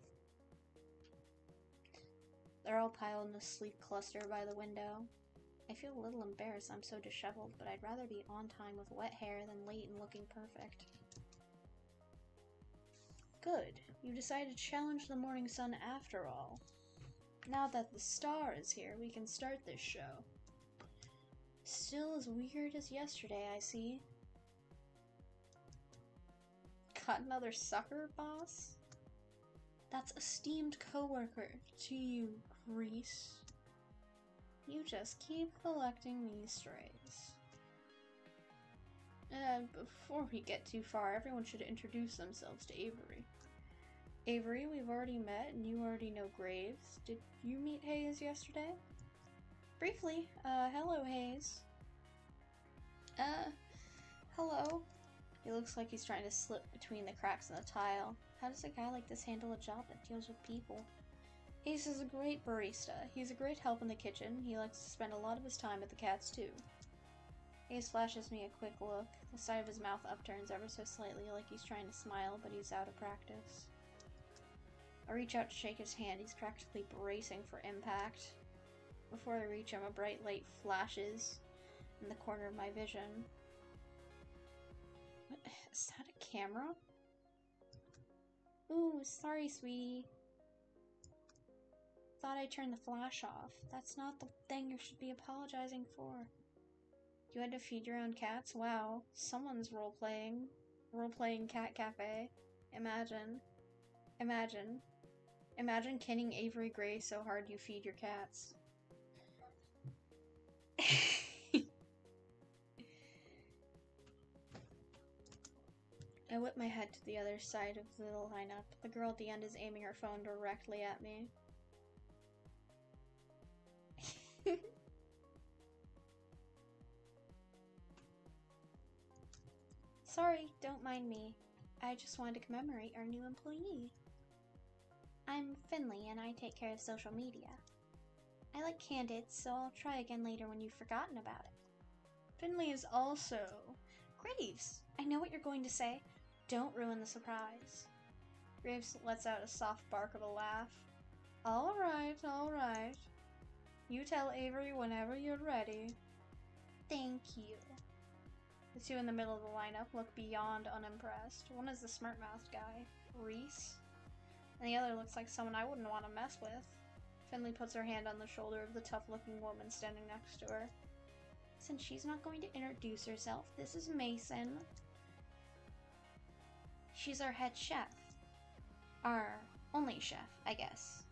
They're all piled in a sleek cluster by the window. I feel a little embarrassed I'm so disheveled, but I'd rather be on time with wet hair than late and looking perfect. Good. You decided to challenge the morning sun after all. Now that the star is here, we can start this show. Still as weird as yesterday, I see. Got another sucker, boss? That's esteemed coworker to you, Grease. You just keep collecting these strays. Before we get too far, everyone should introduce themselves to Avery. Avery, we've already met, and you already know Graves. Did you meet Hayes yesterday? Briefly. Hello, Hayes. Hello. He looks like he's trying to slip between the cracks in the tile. How does a guy like this handle a job that deals with people? Hayes is a great barista. He's a great help in the kitchen. He likes to spend a lot of his time with the cats, too. Hayes flashes me a quick look. The side of his mouth upturns ever so slightly like he's trying to smile, but he's out of practice. I reach out to shake his hand. He's practically bracing for impact. Before I reach him, a bright light flashes in the corner of my vision. What? Is that a camera? Ooh, sorry, sweetie. Thought I turned the flash off. That's not the thing you should be apologizing for. You had to feed your own cats? Wow. Someone's role-playing. Role-playing cat cafe. Imagine. Imagine. Imagine kenning Avery Gray so hard you feed your cats. I whip my head to the other side of the lineup. The girl at the end is aiming her phone directly at me. Sorry, don't mind me. I just wanted to commemorate our new employee. I'm Finley, and I take care of social media. I like candids, so I'll try again later when you've forgotten about it. Finley is also... Graves! I know what you're going to say. Don't ruin the surprise. Graves lets out a soft bark of a laugh. Alright, alright. You tell Avery whenever you're ready. Thank you. The two in the middle of the lineup look beyond unimpressed. One is the smart-mouthed guy, Reese, and the other looks like someone I wouldn't want to mess with. Finley puts her hand on the shoulder of the tough-looking woman standing next to her. Since she's not going to introduce herself, this is Mason. She's our head chef. Our only chef, I guess.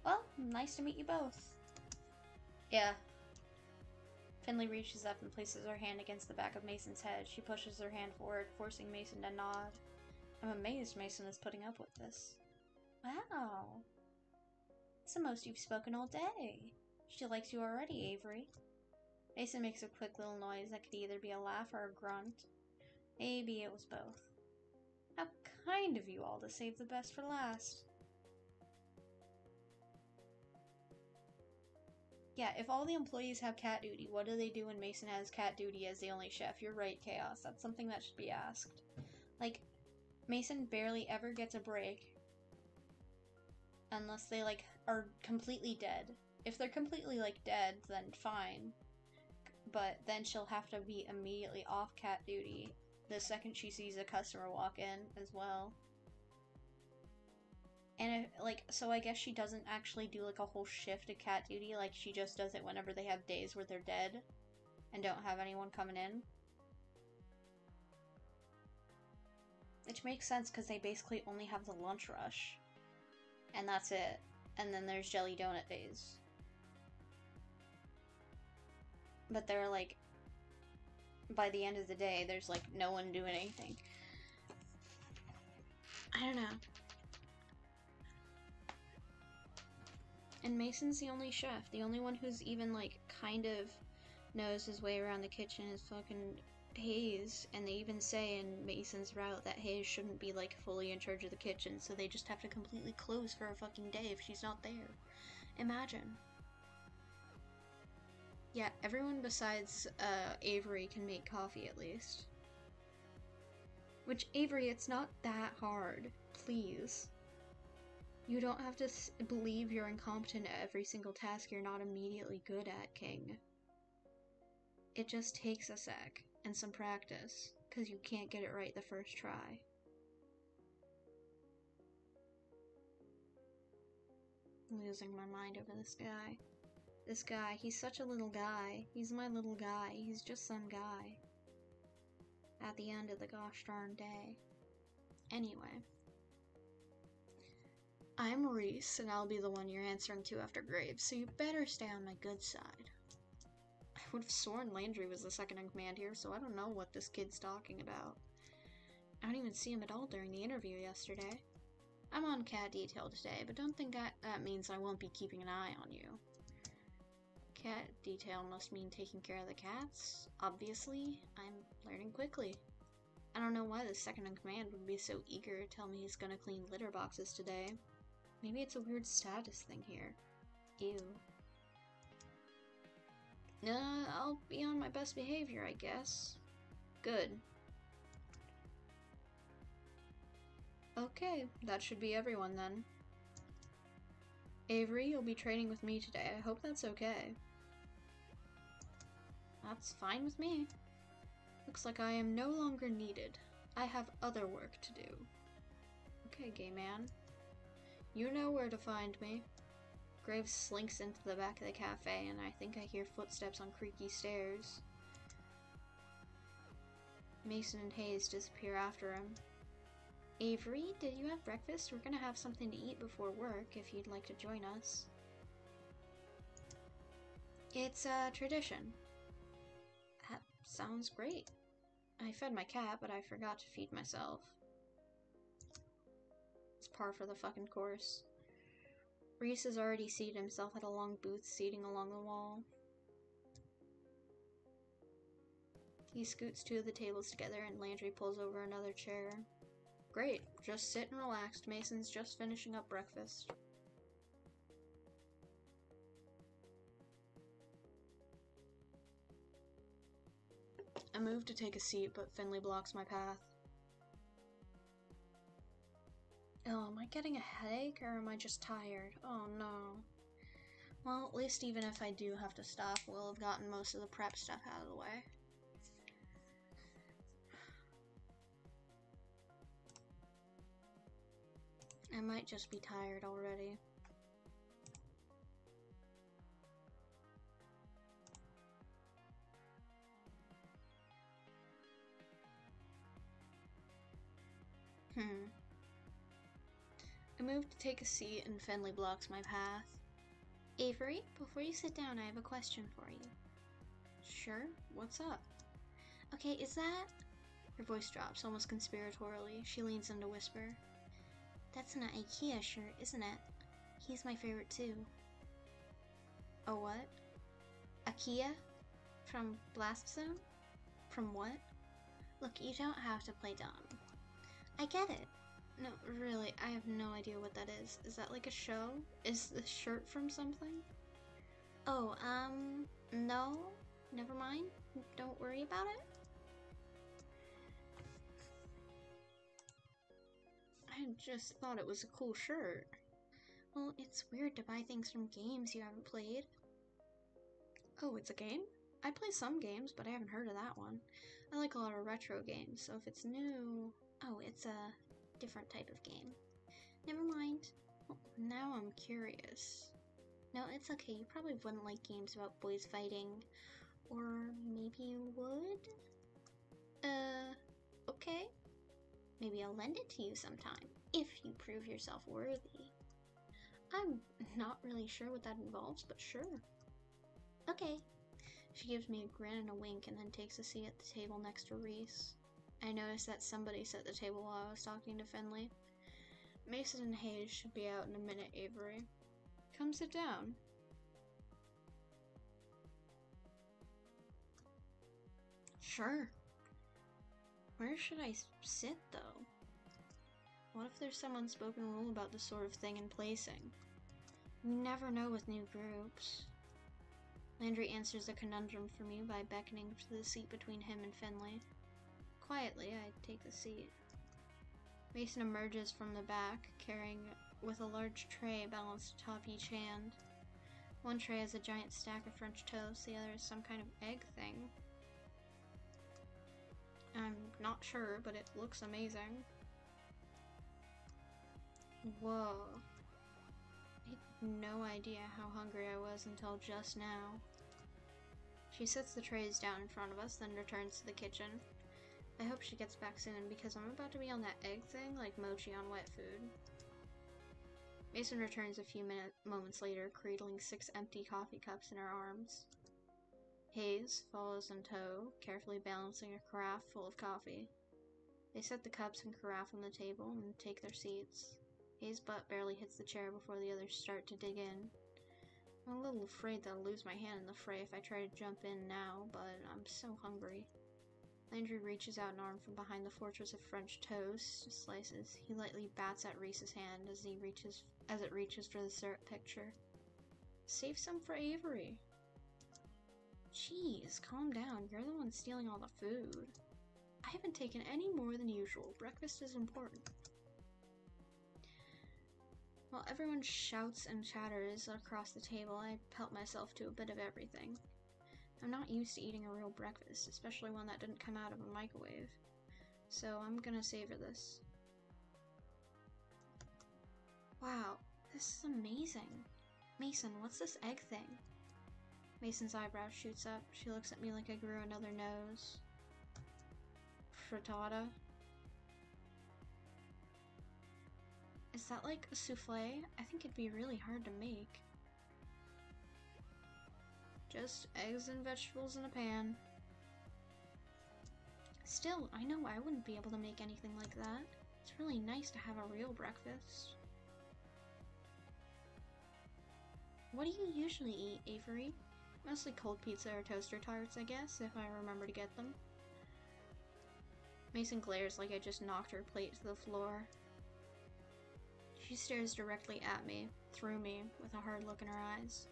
Well, nice to meet you both. Yeah. Finley reaches up and places her hand against the back of Mason's head. She pushes her hand forward, forcing Mason to nod. I'm amazed Mason is putting up with this. Wow. It's the most you've spoken all day. She likes you already, Avery. Mason makes a quick little noise that could either be a laugh or a grunt. Maybe it was both. How kind of you all to save the best for last. Yeah, if all the employees have cat duty, what do they do when Mason has cat duty as the only chef? You're right, Chaos. That's something that should be asked. Like, Mason barely ever gets a break. Unless they, like, are completely dead. If they're completely, like, dead, then fine. But then she'll have to be immediately off cat duty the second she sees a customer walk in as well. And so I guess she doesn't actually do like a whole shift of cat duty, like she just does it whenever they have days where they're dead and don't have anyone coming in. Which makes sense because they basically only have the lunch rush. And that's it. And then there's jelly donut days. But they're like, by the end of the day, there's like no one doing anything. I don't know. And Mason's the only chef. The only one who's even like kind of knows his way around the kitchen is fucking Hayes. And they even say in Mason's route that Hayes shouldn't be like fully in charge of the kitchen, so they just have to completely close for a fucking day if she's not there. Imagine. Yeah, everyone besides Avery can make coffee at least. Which, Avery, it's not that hard. Please. You don't have to believe you're incompetent at every single task you're not immediately good at, King. It just takes a sec, and some practice, because you can't get it right the first try. I'm losing my mind over this guy. This guy, he's such a little guy. He's my little guy. He's just some guy. At the end of the gosh darn day. Anyway. I'm Reese, and I'll be the one you're answering to after Graves, so you better stay on my good side. I would have sworn Landry was the second in command here, so I don't know what this kid's talking about. I don't even see him at all during the interview yesterday. I'm on cat detail today, but don't think that means I won't be keeping an eye on you. Cat detail must mean taking care of the cats. Obviously, I'm learning quickly. I don't know why the second in command would be so eager to tell me he's gonna clean litter boxes today. Maybe it's a weird status thing here. Ew. I'll be on my best behavior, I guess. Good. Okay, that should be everyone then. Avery, you'll be training with me today. I hope that's okay. That's fine with me. Looks like I am no longer needed. I have other work to do. Okay, gay man. You know where to find me. Graves slinks into the back of the cafe, and I think I hear footsteps on creaky stairs. Mason and Hayes disappear after him. Avery, did you have breakfast? We're gonna have something to eat before work, if you'd like to join us. It's a tradition. That sounds great. I fed my cat, but I forgot to feed myself. It's par for the fucking course. Reese has already seated himself at a long booth seating along the wall. He scoots two of the tables together and Landry pulls over another chair. Great, just sit and relax. Mason's just finishing up breakfast. I move to take a seat, but Finley blocks my path. Oh, am I getting a headache or am I just tired? Oh no. Well, at least even if I do have to stop, we'll have gotten most of the prep stuff out of the way. I might just be tired already. I move to take a seat and Finley blocks my path. Avery, before you sit down, I have a question for you. Sure, what's up? Okay, is that... Her voice drops, almost conspiratorially. She leans in to whisper. That's an IKEA shirt, isn't it? He's my favorite too. A what? IKEA? From Blast Zone? From what? Look, you don't have to play dumb. I get it. No, really, I have no idea what that is. Is that like a show? Is the shirt from something? Oh, no. Never mind. Don't worry about it. I just thought it was a cool shirt. Well, it's weird to buy things from games you haven't played. Oh, it's a game? I play some games, but I haven't heard of that one. I like a lot of retro games, so if it's new... Oh, it's a different type of game. Never mind. Now I'm curious. No, it's okay. You probably wouldn't like games about boys fighting. Or maybe you would? Okay. Maybe I'll lend it to you sometime, if you prove yourself worthy. I'm not really sure what that involves, but sure. Okay. She gives me a grin and a wink and then takes a seat at the table next to Reese. I noticed that somebody set the table while I was talking to Finley. Mason and Hayes should be out in a minute, Avery. Come sit down. Sure. Where should I sit, though? What if there's some unspoken rule about this sort of thing in placing? You never know with new groups. Landry answers the conundrum for me by beckoning to the seat between him and Finley. Quietly, I take the seat. Mason emerges from the back, carrying with a large tray balanced atop each hand. One tray has a giant stack of French toast, the other is some kind of egg thing. I'm not sure, but it looks amazing. Whoa. I had no idea how hungry I was until just now. She sets the trays down in front of us, then returns to the kitchen. I hope she gets back soon, because I'm about to be on that egg thing like Mochi on wet food. Mason returns a few moments later, cradling 6 empty coffee cups in her arms. Hayes follows in tow, carefully balancing a carafe full of coffee. They set the cups and carafe on the table and take their seats. Hayes' butt barely hits the chair before the others start to dig in. I'm a little afraid that I'll lose my hand in the fray if I try to jump in now, but I'm so hungry. Landry reaches out an arm from behind the fortress of French toast, slices. He lightly bats at Reese's hand as it reaches for the syrup picture. Save some for Avery. Jeez, calm down. You're the one stealing all the food. I haven't taken any more than usual. Breakfast is important. While everyone shouts and chatters across the table, I help myself to a bit of everything. I'm not used to eating a real breakfast, especially one that didn't come out of a microwave. So I'm gonna savor this. Wow, this is amazing. Mason, what's this egg thing? Mason's eyebrow shoots up. She looks at me like I grew another nose. Frittata? Is that like a souffle? I think it'd be really hard to make. Just eggs and vegetables in a pan. Still, I know I wouldn't be able to make anything like that. It's really nice to have a real breakfast. What do you usually eat, Avery? Mostly cold pizza or toaster tarts, I guess, if I remember to get them. Mason glares like I just knocked her plate to the floor. She stares directly at me, through me, with a hard look in her eyes.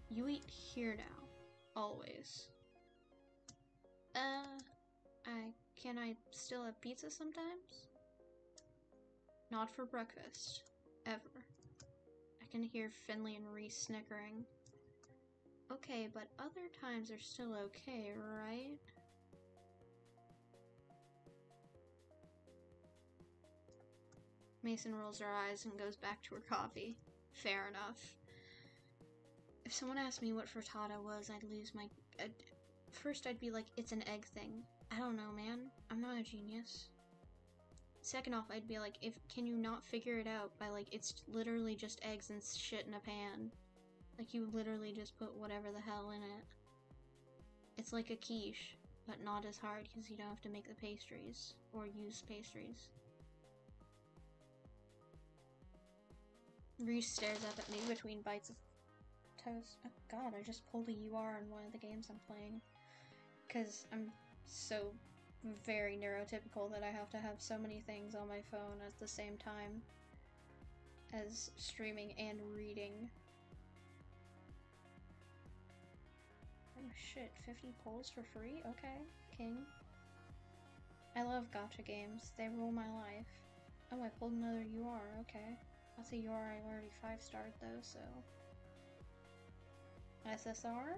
You eat here now. Always. Can I still have pizza sometimes? Not for breakfast. Ever. I can hear Finley and Reese snickering. Okay, but other times are still okay, right? Mason rolls her eyes and goes back to her coffee. Fair enough. If someone asked me what frittata was, I'd lose my... First, I'd be like, it's an egg thing. I don't know, man. I'm not a genius. Second off, I'd be like, can you not figure it out by, like, it's literally just eggs and shit in a pan. Like, you literally just put whatever the hell in it. It's like a quiche, but not as hard because you don't have to make the pastries, or use pastries. Reese stares up at me between bites of toast. Oh god, I just pulled a UR in one of the games I'm playing. Because I'm so very neurotypical that I have to have so many things on my phone at the same time as streaming and reading. Oh shit, 50 pulls for free? Okay, king. I love gacha games. They rule my life. Oh, I pulled another UR, okay. That's a UR I already 5-starred though, so... SSR?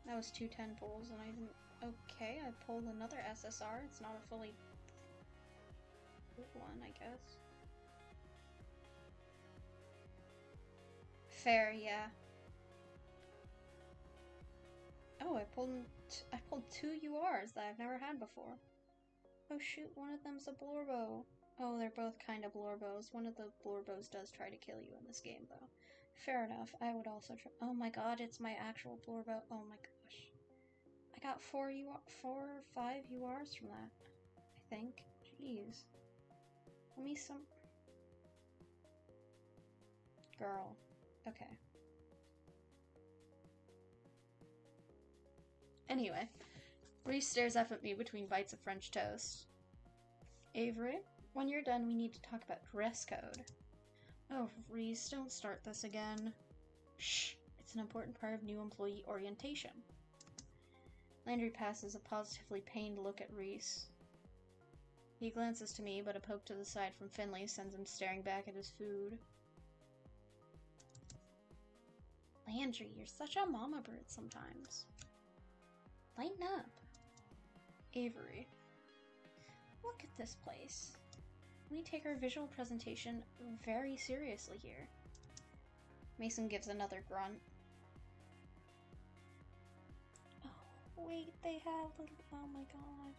That was 2 10 pulls and I didn't... Okay, I pulled another SSR. It's not a fully... one, I guess. Fair, yeah. Oh, I pulled 2 URs that I've never had before. Oh shoot, one of them's a Blorbo. Oh, they're both kind of Blorbos. One of the Blorbos does try to kill you in this game, though. Fair enough, I would also try. Oh my god, it's my actual Blorbo. Oh my gosh. I got 4 or 5 URs from that, I think. Jeez. Let me some... Girl. Okay. Anyway, Reese stares up at me between bites of French toast. Avery, when you're done, we need to talk about dress code. Oh, Reese, don't start this again. Shh, it's an important part of new employee orientation. Landry passes a positively pained look at Reese. He glances to me, but a poke to the side from Finley sends him staring back at his food. Landry, you're such a mama bird sometimes. Lighten up. Avery. Look at this place. We take our visual presentation very seriously here. Mason gives another grunt. Oh, wait, they have little... Oh my god.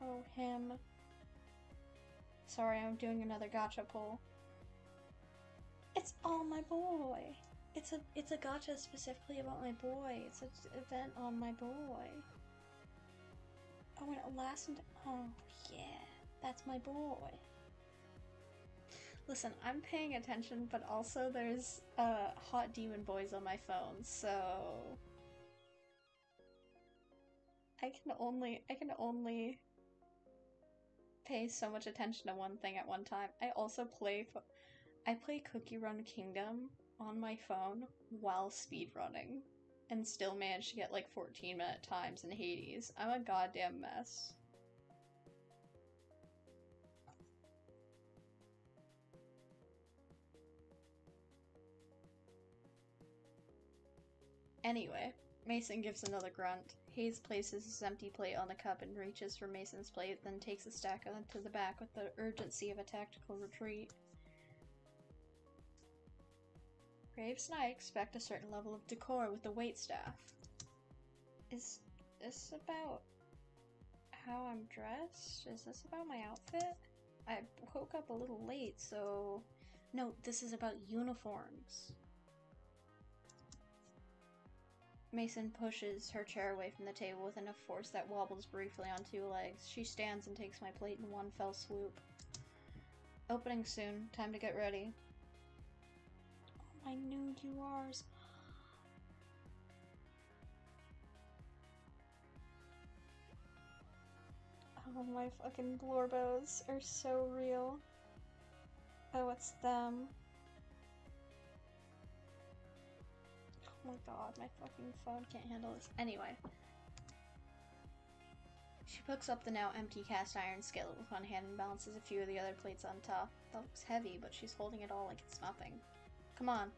Oh, him. Sorry, I'm doing another gacha pull. It's all my boy. It's a gacha specifically about my boy. It's an event on my boy. Oh, and it lasts until... Oh, yeah. That's my boy. Listen, I'm paying attention, but also there's hot demon boys on my phone, so... I can only pay so much attention to one thing at one time. I also play Cookie Run Kingdom on my phone while speedrunning, and still manage to get like 14-minute times in Hades. I'm a goddamn mess. Anyway, Mason gives another grunt. Hayes places his empty plate on the cup and reaches for Mason's plate, then takes a stack onto the back with the urgency of a tactical retreat. Graves and I expect a certain level of decor with the waitstaff. Is this about how I'm dressed? Is this about my outfit? I woke up a little late, so... No, this is about uniforms. Mason pushes her chair away from the table with enough force that wobbles briefly on 2 legs. She stands and takes my plate in one fell swoop. Opening soon. Time to get ready. Oh, my new URs. Oh, my fucking Blorbos are so real. Oh, it's them. Oh my god, my fucking phone can't handle this. Anyway. She picks up the now empty cast iron skillet with one hand and balances a few of the other plates on top. That looks heavy, but she's holding it all like it's nothing. Come on.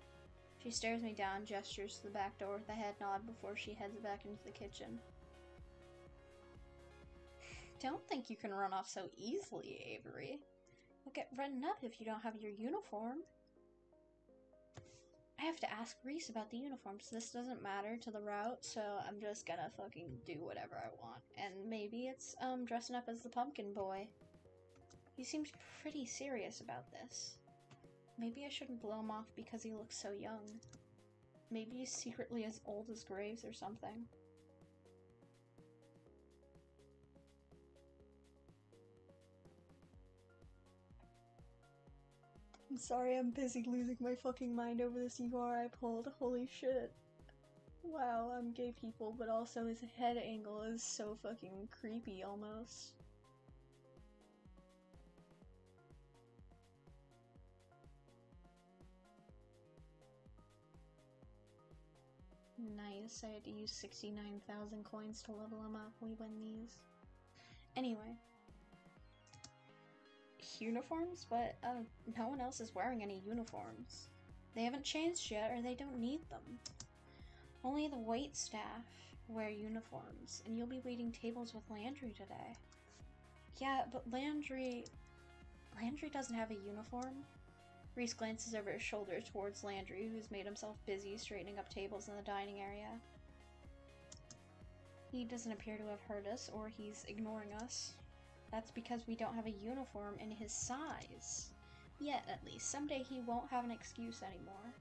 She stares me down, gestures to the back door with a head nod before she heads back into the kitchen. Don't think you can run off so easily, Avery. You'll get written up if you don't have your uniform. I have to ask Reese about the uniforms. This doesn't matter to the route, so I'm just gonna fucking do whatever I want. And maybe it's, dressing up as the pumpkin boy. He seems pretty serious about this. Maybe I shouldn't blow him off because he looks so young. Maybe he's secretly as old as Graves or something. I'm sorry, I'm busy losing my fucking mind over this UR I pulled. Holy shit. Wow, I'm gay people, but also his head angle is so fucking creepy almost. Nice, I had to use 69,000 coins to level him up. We win these. Anyway. Uniforms? But no one else is wearing any uniforms. They haven't changed yet, or they don't need them. Only the waitstaff wear uniforms, and you'll be waiting tables with Landry today. Yeah, but Landry doesn't have a uniform. Reese glances over his shoulder towards Landry, who's made himself busy straightening up tables in the dining area. He doesn't appear to have heard us, or he's ignoring us. That's because we don't have a uniform in his size. Yet, at least. Someday he won't have an excuse anymore.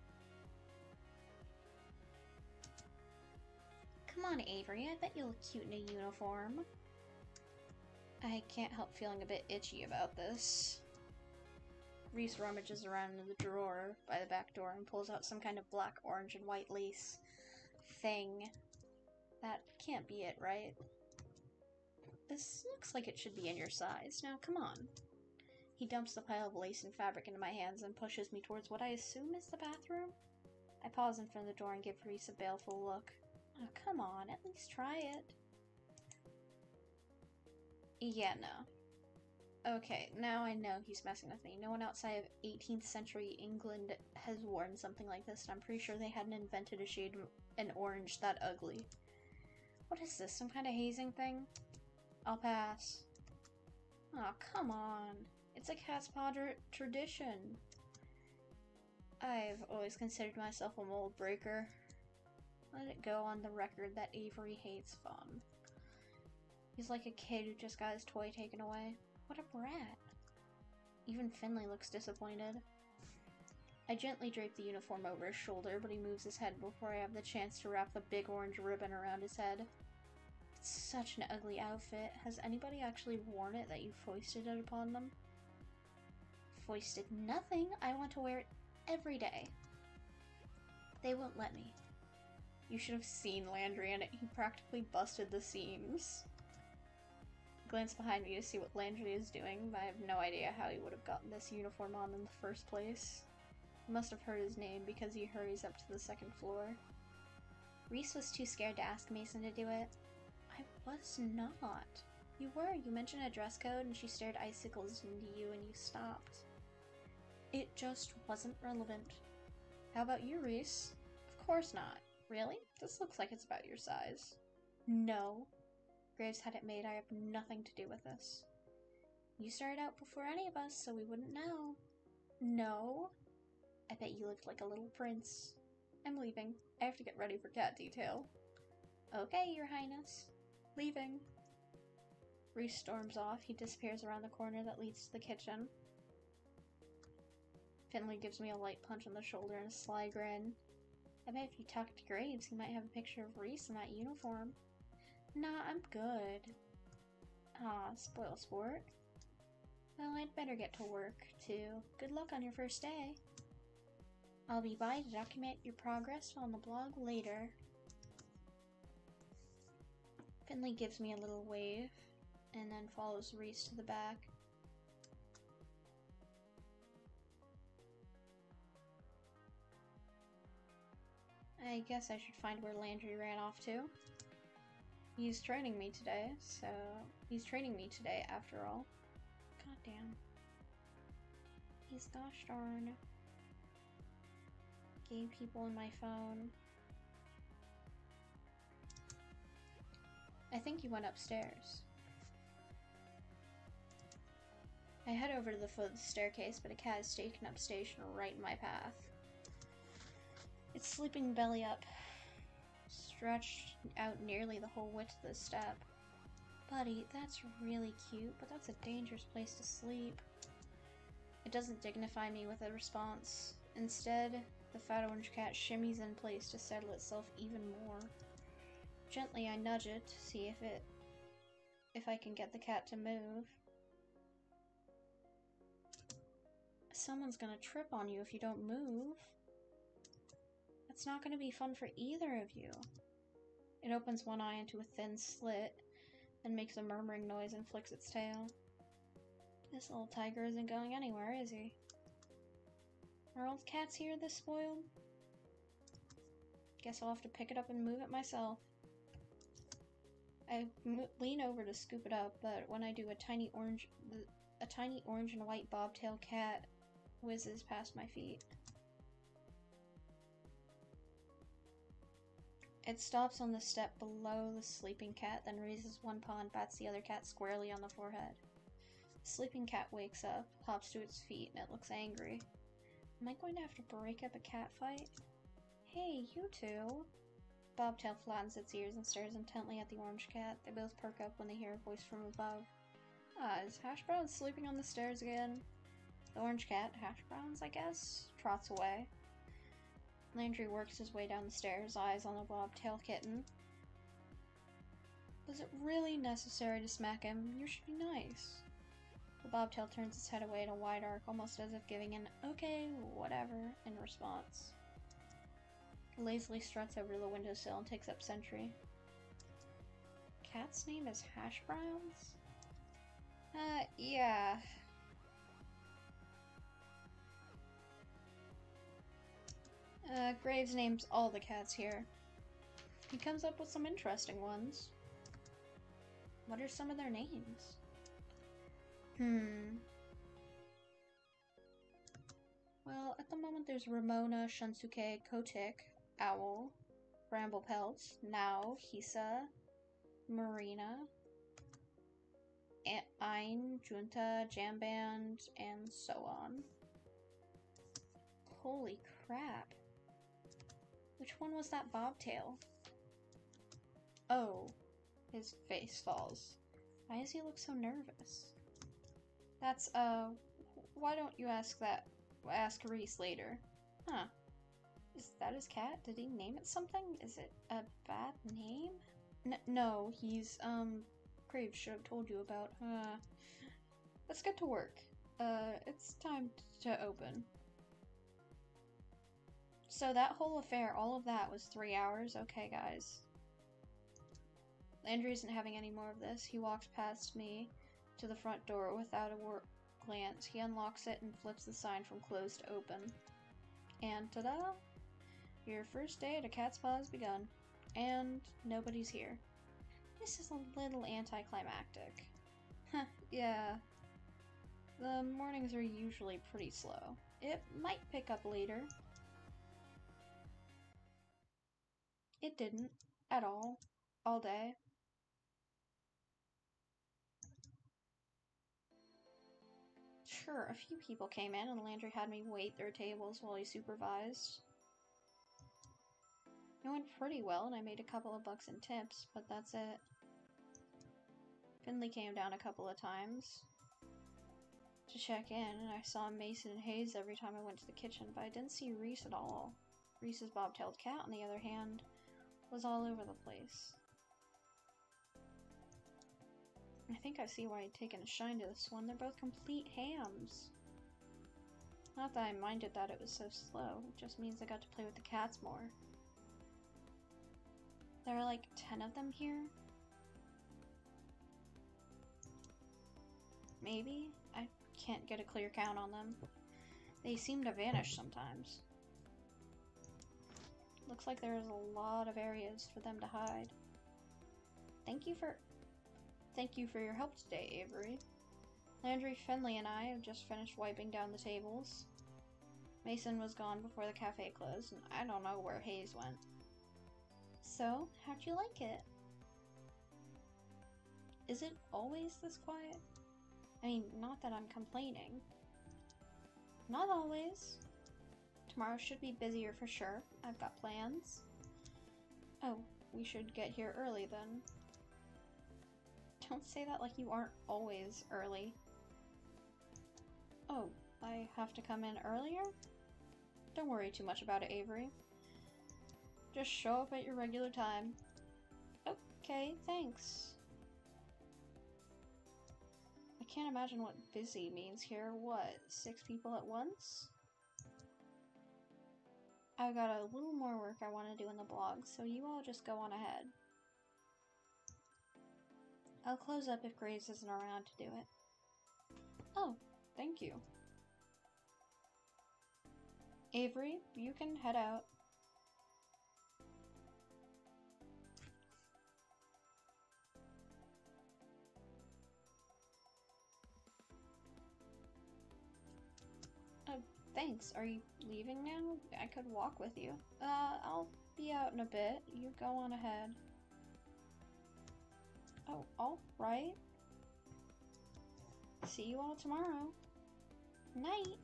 Come on, Avery, I bet you look cute in a uniform. I can't help feeling a bit itchy about this. Reese rummages around in the drawer by the back door and pulls out some kind of black, orange, and white lace thing. That can't be it, right? This looks like it should be in your size. Now, come on. He dumps the pile of lace and fabric into my hands and pushes me towards what I assume is the bathroom. I pause in front of the door and give Reese a baleful look. Oh, come on, at least try it. Yeah, no. Okay, now I know he's messing with me. No one outside of 18th century England has worn something like this, and I'm pretty sure they hadn't invented a shade of an orange that ugly. What is this, some kind of hazing thing? I'll pass. Aw, come on. It's a cat's paw tradition. I've always considered myself a mold breaker. Let it go on the record that Avery hates fun. He's like a kid who just got his toy taken away. What a brat. Even Finley looks disappointed. I gently drape the uniform over his shoulder, but he moves his head before I have the chance to wrap the big orange ribbon around his head. It's such an ugly outfit. Has anybody actually worn it that you foisted it upon them? Foisted nothing. I want to wear it every day. They won't let me. You should have seen Landry in it. He practically busted the seams. Glance behind me to see what Landry is doing, but I have no idea how he would have gotten this uniform on in the first place. I must have heard his name because he hurries up to the second floor. Reese was too scared to ask Mason to do it. I was not. You were. You mentioned a dress code and she stared icicles into you and you stopped. It just wasn't relevant. How about you, Reese? Of course not. Really? This looks like it's about your size. No. Graves had it made. I have nothing to do with this. You started out before any of us, so we wouldn't know. No. I bet you looked like a little prince. I'm leaving. I have to get ready for cat detail. Okay, Your Highness. Leaving. Reese storms off. He disappears around the corner that leads to the kitchen. Finley gives me a light punch on the shoulder and a sly grin. I bet if you talk to Graves, he might have a picture of Reese in that uniform. Nah, I'm good. Aw, spoil sport. Well, I'd better get to work, too. Good luck on your first day. I'll be by to document your progress on the blog later. Finley gives me a little wave, and then follows Reese to the back. I guess I should find where Landry ran off to. He's training me today, after all. God damn. These gosh darn gay people in my phone. I think he went upstairs. I head over to the foot of the staircase, but a cat has taken up station right in my path. It's sleeping belly up, stretched out nearly the whole width of the step. Buddy, that's really cute, but that's a dangerous place to sleep. It doesn't dignify me with a response. Instead, the fat orange cat shimmies in place to settle itself even more. Gently, I nudge it to see if I can get the cat to move. Someone's gonna trip on you if you don't move. That's not gonna be fun for either of you. It opens one eye into a thin slit, then makes a murmuring noise and flicks its tail. This little tiger isn't going anywhere, is he? Are all the cats here this spoiled? Guess I'll have to pick it up and move it myself. I lean over to scoop it up, but when I do, a tiny orange and white bobtail cat whizzes past my feet. It stops on the step below the sleeping cat, then raises one paw and bats the other cat squarely on the forehead. Sleeping cat wakes up, hops to its feet, and it looks angry. Am I going to have to break up a cat fight? Hey, you two! Bobtail flattens its ears and stares intently at the orange cat. They both perk up when they hear a voice from above. Is Hash Brown sleeping on the stairs again? The orange cat, Hash Brown's I guess, trots away. Landry works his way down the stairs, eyes on the bobtail kitten. Was it really necessary to smack him? You should be nice. The bobtail turns its head away in a wide arc, almost as if giving an okay, whatever in response. It lazily struts over to the windowsill and takes up sentry. Cat's name is Hash Browns? Yeah. Graves names all the cats here. He comes up with some interesting ones. What are some of their names? Well, at the moment there's Ramona, Shunsuke, Kotick, Owl, Bramblepelt, Now, Hisa, Marina, Ein, Junta, Jamband, and so on. Holy crap. Which one was that bobtail? Oh, his face falls. Why does he look so nervous? That's, why don't you ask Reese later? Huh. Is that his cat? Did he name it something? Is it a bad name? No, he's, Graves should have told you about. Let's get to work. It's time to open. So that whole affair, all of that was 3 hours? Okay, guys. Landry isn't having any more of this. He walks past me to the front door without a glance. He unlocks it and flips the sign from closed to open. And ta-da! Your first day at a cat's paw has begun. And nobody's here. This is a little anticlimactic. Huh, yeah. The mornings are usually pretty slow. It might pick up later. It didn't. At all. All day. Sure, a few people came in and Landry had me wait their tables while he supervised. It went pretty well and I made a couple of bucks in tips, but that's it. Finley came down a couple of times to check in, and I saw Mason and Hayes every time I went to the kitchen, but I didn't see Reese at all. Reese's bobtailed cat, on the other hand, was all over the place. I think I see why he'd taken a shine to this one. They're both complete hams. Not that I minded that it was so slow, it just means I got to play with the cats more. There are like 10 of them here? Maybe? I can't get a clear count on them. They seem to vanish sometimes. Looks like there's a lot of areas for them to hide. Thank you for your help today, Avery. Landry, Finley, and I have just finished wiping down the tables. Mason was gone before the cafe closed, and I don't know where Hayes went. So, how'd you like it? Is it always this quiet? I mean, not that I'm complaining. Not always. Tomorrow should be busier for sure. I've got plans. Oh, we should get here early then. Don't say that like you aren't always early. Oh, I have to come in earlier? Don't worry too much about it, Avery. Just show up at your regular time. Okay, thanks. I can't imagine what busy means here. What, 6 people at once? I've got a little more work I want to do in the blog, so you all just go on ahead. I'll close up if Graves isn't around to do it. Oh, thank you. Avery, you can head out. Thanks. Are you leaving now? I could walk with you. I'll be out in a bit. You go on ahead. Oh, alright. See you all tomorrow. Night.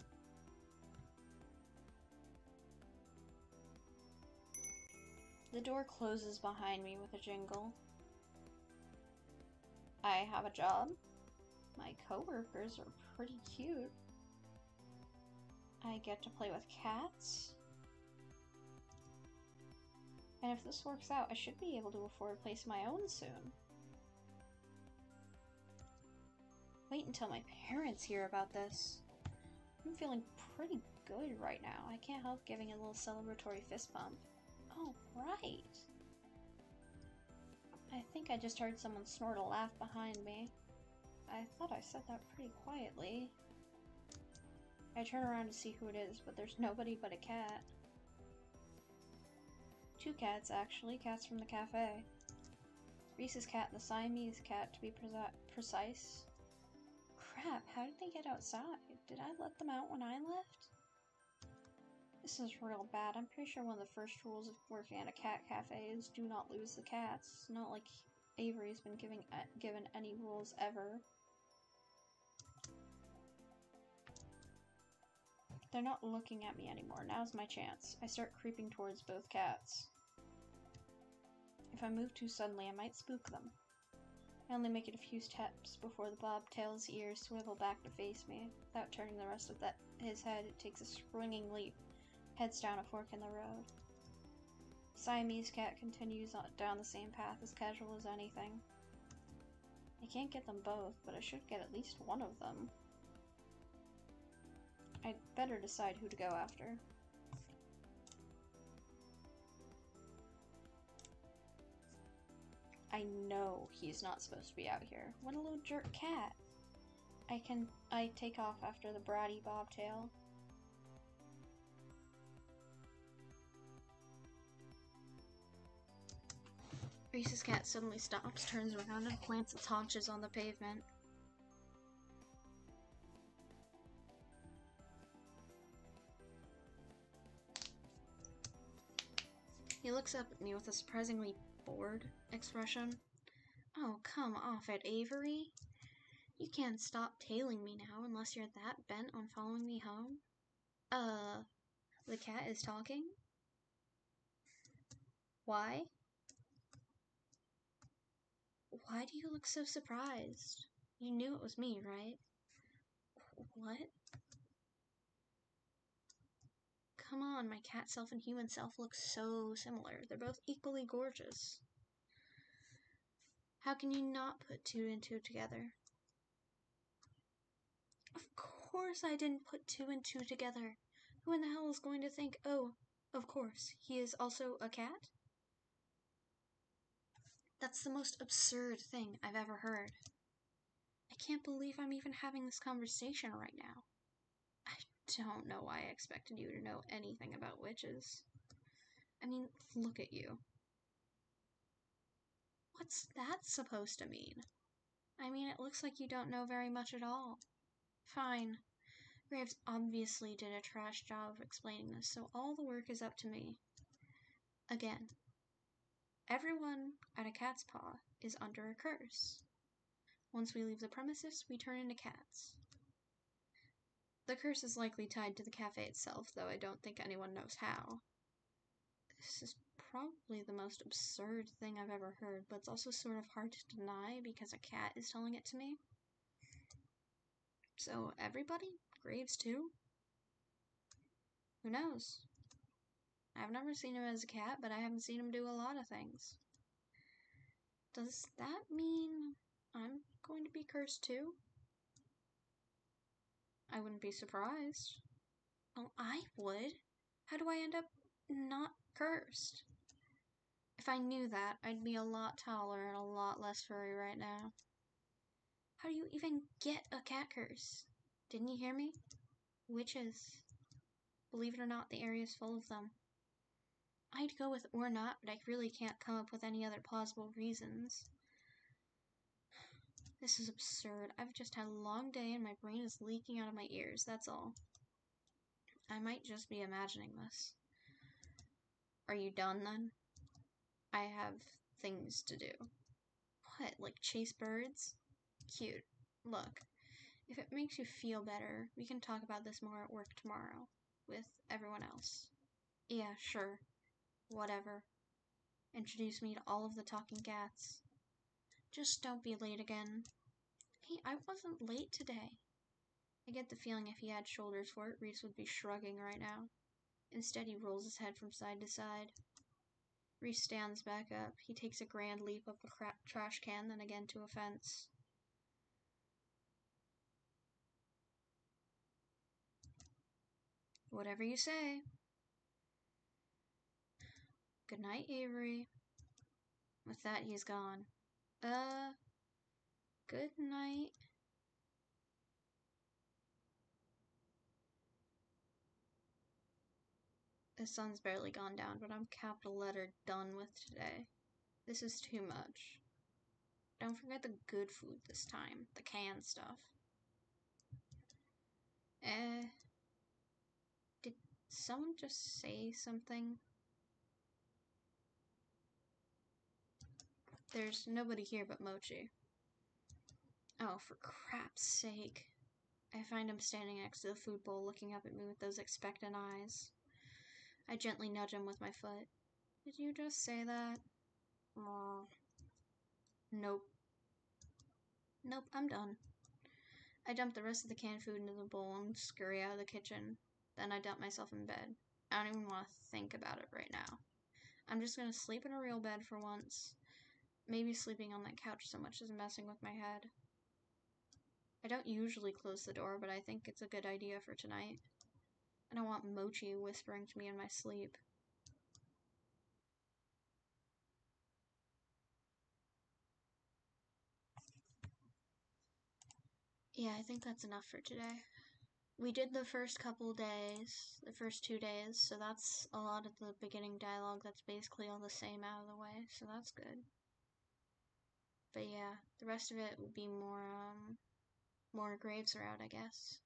The door closes behind me with a jingle. I have a job. My coworkers are pretty cute. I get to play with cats. And if this works out, I should be able to afford a place of my own soon. Wait until my parents hear about this. I'm feeling pretty good right now. I can't help giving a little celebratory fist bump. Oh, right. I think I just heard someone snort a laugh behind me. I thought I said that pretty quietly. I turn around to see who it is, but there's nobody but a cat. 2 cats, actually. Cats from the cafe. Reese's cat and the Siamese cat, to be precise. Crap, how did they get outside? Did I let them out when I left? This is real bad. I'm pretty sure one of the first rules of working at a cat cafe is do not lose the cats. Not like Avery's been given any rules ever. They're not looking at me anymore. Now's my chance. I start creeping towards both cats. If I move too suddenly, I might spook them. I only make it a few steps before the bobtail's ears swivel back to face me. Without turning the rest of his head, it takes a springing leap, heads down a fork in the road. Siamese cat continues down the same path, as casual as anything. I can't get them both, but I should get at least one of them. I'd better decide who to go after. I know he's not supposed to be out here. What a little jerk cat. I take off after the bratty bobtail. Reese's cat suddenly stops, turns around, and plants its haunches on the pavement. He looks up at me with a surprisingly bored expression. Oh, come off it, Avery. You can't stop tailing me now unless you're that bent on following me home. The cat is talking? Why? Why do you look so surprised? You knew it was me, right? What? Come on, my cat self and human self look so similar. They're both equally gorgeous. How can you not put 2 and 2 together? Of course I didn't put 2 and 2 together. Who in the hell is going to think, oh, of course, he is also a cat? That's the most absurd thing I've ever heard. I can't believe I'm even having this conversation right now. I don't know why I expected you to know anything about witches. I mean, look at you. What's that supposed to mean? I mean, it looks like you don't know very much at all. Fine. Graves obviously did a trash job of explaining this, so all the work is up to me. Again. Everyone at a cat's paw is under a curse. Once we leave the premises, we turn into cats. The curse is likely tied to the cafe itself, though I don't think anyone knows how. This is probably the most absurd thing I've ever heard, but it's also sort of hard to deny because a cat is telling it to me. So, everybody? Graves too? Who knows? I've never seen him as a cat, but I haven't seen him do a lot of things. Does that mean I'm going to be cursed too? I wouldn't be surprised. Oh, I would. How do I end up not cursed? If I knew that, I'd be a lot taller and a lot less furry right now. How do you even get a cat curse? Didn't you hear me? Witches. Believe it or not, the area's full of them. I'd go with or not, but I really can't come up with any other plausible reasons. This is absurd. I've just had a long day and my brain is leaking out of my ears, that's all. I might just be imagining this. Are you done then? I have things to do. What, like chase birds? Cute. Look, If it makes you feel better, we can talk about this more at work tomorrow with everyone else. Yeah, sure. Whatever. Introduce me to all of the talking cats. Just don't be late again. Hey, I wasn't late today. I get the feeling if he had shoulders for it, Reese would be shrugging right now. Instead, he rolls his head from side to side. Reese stands back up. He takes a grand leap up a trash can, then again to a fence. Whatever you say. Good night, Avery. With that, he's gone. Good night. The sun's barely gone down, but I'm capital letter done with today. This is too much. Don't forget the good food this time. The canned stuff. Did someone just say something? There's nobody here but Mochi. Oh, for crap's sake. I find him standing next to the food bowl looking up at me with those expectant eyes. I gently nudge him with my foot. Did you just say that? Nope. Nope, I'm done. I dump the rest of the canned food into the bowl and scurry out of the kitchen. Then I dump myself in bed. I don't even want to think about it right now. I'm just gonna sleep in a real bed for once. Maybe sleeping on that couch so much is messing with my head. I don't usually close the door, but I think it's a good idea for tonight. I don't want Mochi whispering to me in my sleep. Yeah, I think that's enough for today. We did the first couple days, the first 2 days, so that's a lot of the beginning dialogue that's basically all the same out of the way, so that's good. But yeah, the rest of it will be more Graves Route, I guess.